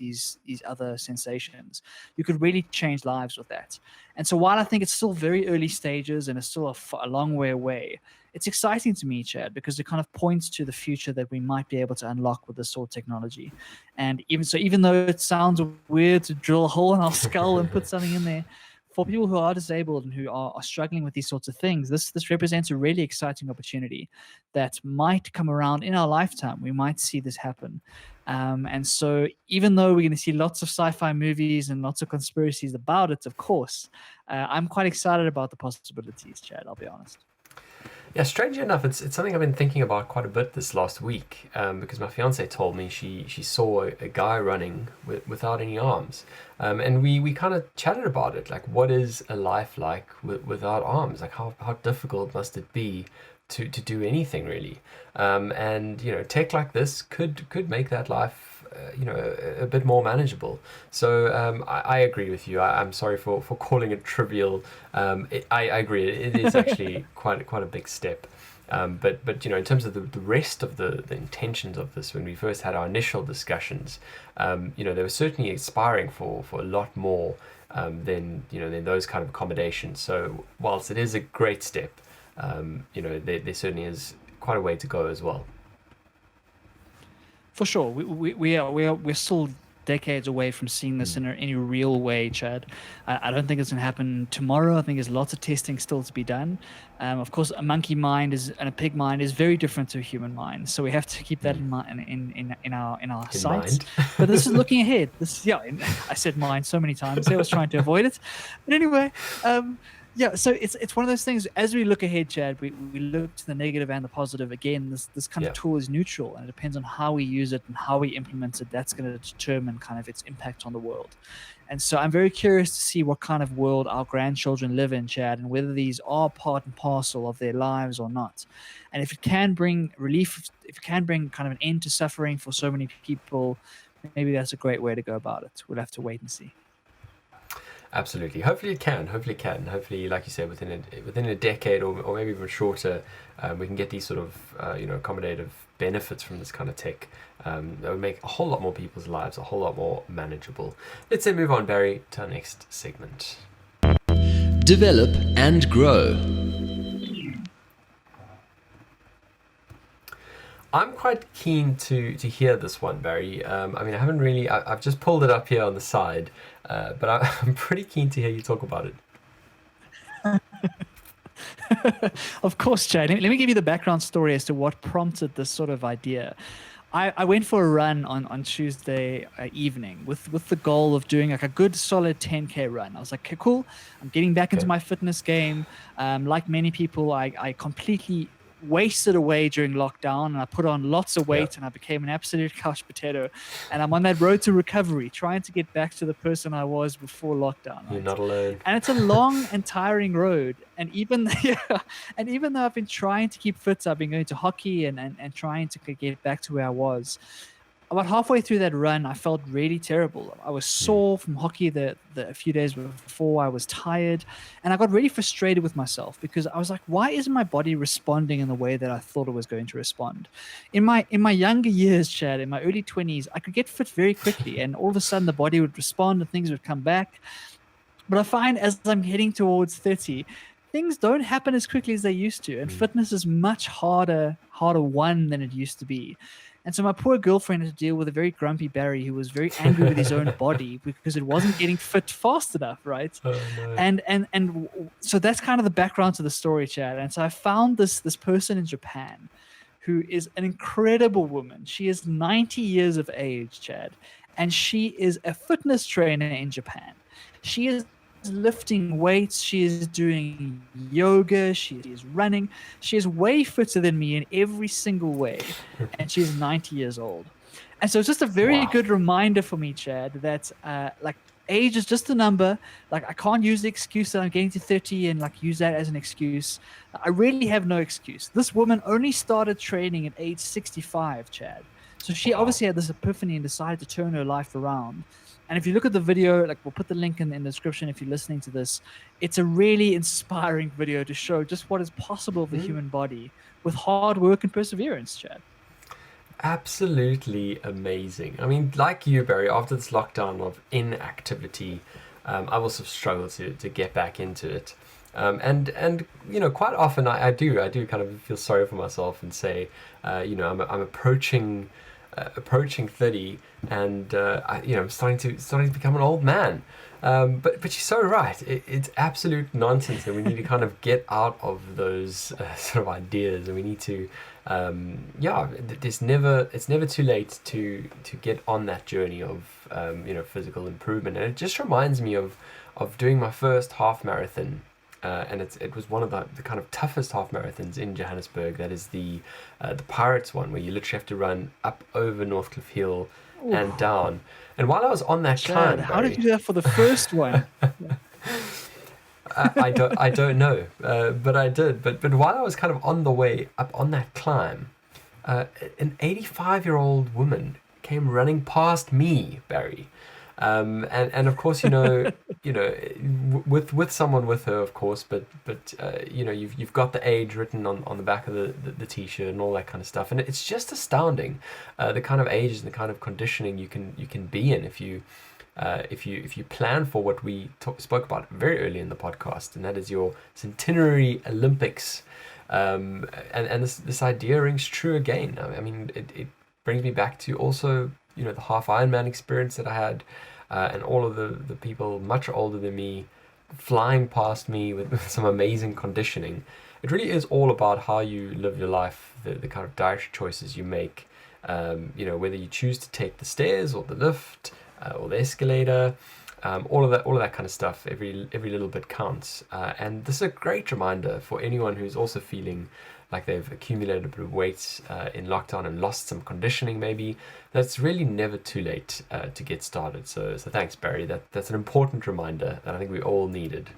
other sensations? You could really change lives with that. And so while I think it's still very early stages and it's still a long way away, it's exciting to me, Chad, because it kind of points to the future that we might be able to unlock with this sort of technology. And even though it sounds weird to drill a hole in our skull and put something in there, for people who are disabled and who are struggling with these sorts of things, this represents a really exciting opportunity that might come around in our lifetime. We might see this happen. And so even though we're going to see lots of sci-fi movies and lots of conspiracies about it, of course, I'm quite excited about the possibilities, Chad, I'll be honest. Yeah, strangely enough, it's something I've been thinking about quite a bit this last week, because my fiance told me she saw a guy running without any arms, and we kind of chatted about it, like what is a life like without arms? Like how difficult must it be to do anything really? And tech like this could make that life a bit more manageable. So I agree with you. I'm sorry for calling it trivial. I agree. It is actually quite a big step. But in terms of the rest of the intentions of this, when we first had our initial discussions, they were certainly aspiring for a lot more than those kind of accommodations. So whilst it is a great step, there certainly is quite a way to go as well. For sure, we're still decades away from seeing this in any real way, Chad. I don't think it's going to happen tomorrow. I think there's lots of testing still to be done. Of course, a monkey mind and a pig mind is very different to a human mind, so we have to keep that in mind in our sights. But this is looking ahead. I said mind so many times. I was trying to avoid it, but anyway. Yeah, so it's one of those things. As we look ahead, Chad, we look to the negative and the positive. Again, this kind of tool is neutral, and it depends on how we use it and how we implement it. That's going to determine kind of its impact on the world. And so I'm very curious to see what kind of world our grandchildren live in, Chad, and whether these are part and parcel of their lives or not. And if it can bring relief, if it can bring kind of an end to suffering for so many people, maybe that's a great way to go about it. We'll have to wait and see. Absolutely. Hopefully it can. Hopefully, like you said, within a decade or maybe even shorter, we can get these sort of accommodative benefits from this kind of tech that would make a whole lot more people's lives a whole lot more manageable. Let's then move on, Barry, to our next segment. Develop and grow. I'm quite keen to hear this one, Barry. I mean, I haven't really. I've just pulled it up here on the side, but I'm pretty keen to hear you talk about it. Of course, Chad. Let me give you the background story as to what prompted this sort of idea. I went for a run on Tuesday evening with the goal of doing like a good solid 10K run. I was like, okay, cool. I'm getting back into Okay. my fitness game. Like many people, I completely wasted away during lockdown and I put on lots of Yeah. weight and I became an absolute couch potato. And I'm on that road to recovery, trying to get back to the person I was before lockdown, You're right? not alone. And it's a long and tiring road. And even yeah, and even though I've been trying to keep fit, I've been going to hockey and trying to get back to where I was. About halfway through that run, I felt really terrible. I was Mm. sore from hockey the a few days before. I was tired, and I got really frustrated with myself because I was like, "Why isn't my body responding in the way that I thought it was going to respond?" In my younger years, Chad, in my early 20s, I could get fit very quickly, and all of a sudden the body would respond and things would come back. But I find as I'm heading towards 30, things don't happen as quickly as they used to. And Mm. fitness is much harder won than it used to be. And so my poor girlfriend had to deal with a very grumpy Barry who was very angry with his own body because it wasn't getting fit fast enough, right? Oh no. So that's kind of the background to the story, Chad. And so I found this person in Japan who is an incredible woman. She is 90 years of age, Chad, and she is a fitness trainer in Japan. She is lifting weights, she is doing yoga, she is running. She is way fitter than me in every single way, and she is 90 years old. And so it's just a very Wow. good reminder for me, Chad, that like age is just a number. Like I can't use the excuse that I'm getting to 30 and like use that as an excuse. I really have no excuse. This woman only started training at age 65, Chad. So she Wow. obviously had this epiphany and decided to turn her life around. And if you look at the video, like we'll put the link in the description if you're listening to this, it's a really inspiring video to show just what is possible of the Mm. human body with hard work and perseverance, Chad. Absolutely amazing. I mean, like you, Barry, after this lockdown of inactivity, I also struggled to get back into it. And you know, quite often I do kind of feel sorry for myself and say, you know, I'm approaching 30, and you know, I'm starting to become an old man. But you're so right. It's absolute nonsense, and we need to kind of get out of those sort of ideas, and we need to, yeah. It's never too late to get on that journey of you know, physical improvement, and it just reminds me of doing my first half marathon. And it was one of the kind of toughest half marathons in Johannesburg. That is the Pirates one, where you literally have to run up over Northcliffe Hill and down. And while I was on that Chad, climb, how did Barry, you do that for the first one? I don't know, but I did. But while I was kind of on the way up on that climb, an 85-year-old woman came running past me, Barry. And of course, you know, with someone with her, of course, but you know, you've got the age written on the back of the t-shirt and all that kind of stuff, and it's just astounding, the kind of ages and the kind of conditioning you can be in if you plan for what we spoke about very early in the podcast, and that is your centenary Olympics. And this idea rings true again. I mean, it brings me back to also, you know, the half Ironman experience that I had, and all of the people much older than me flying past me with some amazing conditioning. It really is all about how you live your life, the kind of dietary choices you make. You know, whether you choose to take the stairs or the lift, or the escalator, all of that kind of stuff. Every little bit counts, and this is a great reminder for anyone who's also feeling like they've accumulated a bit of weight in lockdown and lost some conditioning maybe. That's really never too late to get started. So thanks, Barry. That's an important reminder that I think we all needed.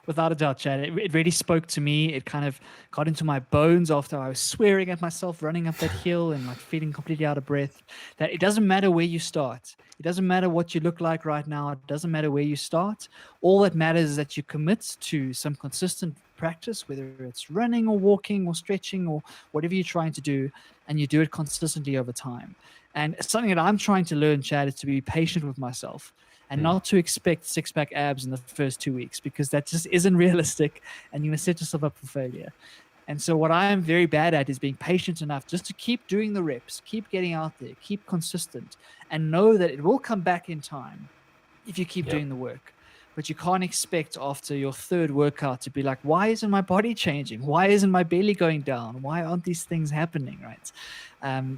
Without a doubt, Chad. It really spoke to me. It kind of got into my bones after I was swearing at myself running up that hill and like feeling completely out of breath. That it doesn't matter where you start. It doesn't matter what you look like right now. It doesn't matter where you start. All that matters is that you commit to some consistent practice, whether it's running or walking or stretching or whatever you're trying to do, and you do it consistently over time. And something that I'm trying to learn, Chad, is to be patient with myself and Mm. not to expect six-pack abs in the first 2 weeks, because that just isn't realistic and you're going to set yourself up for failure. And so what I am very bad at is being patient enough just to keep doing the reps, keep getting out there, keep consistent, and know that it will come back in time if you keep Yeah. doing the work. but you can't expect after your third workout to be like, why isn't my body changing? Why isn't my belly going down? Why aren't these things happening, right?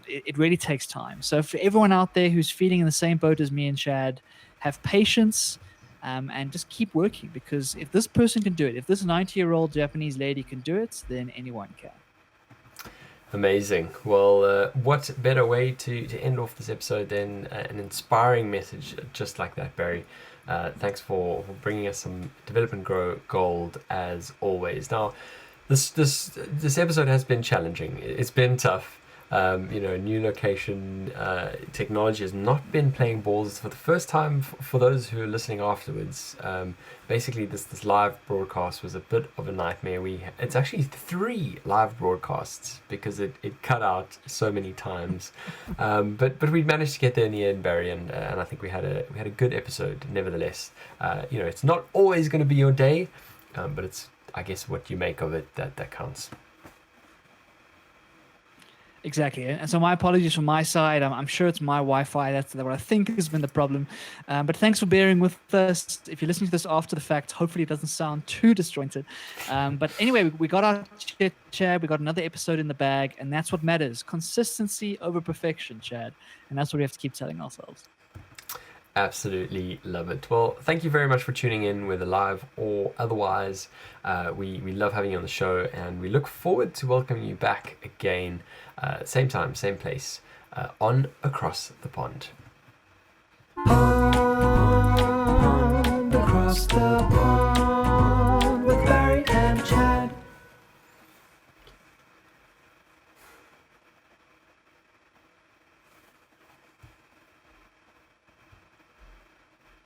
It really takes time. So for everyone out there who's feeling in the same boat as me and Chad, have patience, and just keep working, because if this person can do it, if this 90-year-old Japanese lady can do it, then anyone can. Amazing. Well, what better way to end off this episode than an inspiring message just like that, Barry. Thanks for bringing us some Develop and Grow gold as always. Now, this episode has been challenging. It's been tough. New location, technology has not been playing balls for the first time. For those who are listening afterwards, basically this live broadcast was a bit of a nightmare. It's actually 3 live broadcasts because it cut out so many times, but we managed to get there in the end, Barry, and I think we had a good episode nevertheless. It's not always going to be your day, but it's, I guess, what you make of it that counts. Exactly. And so my apologies from my side. I'm sure it's my Wi-Fi. That's what I think has been the problem. But thanks for bearing with us. If you're listening to this after the fact, hopefully it doesn't sound too disjointed. But anyway, we got our Chad. We got another episode in the bag. And that's what matters. Consistency over perfection, Chad. And that's what we have to keep telling ourselves. Absolutely love it. Well, thank you very much for tuning in, whether live or otherwise. We love having you on the show, and we look forward to welcoming you back again, same time, same place, on Across the Pond.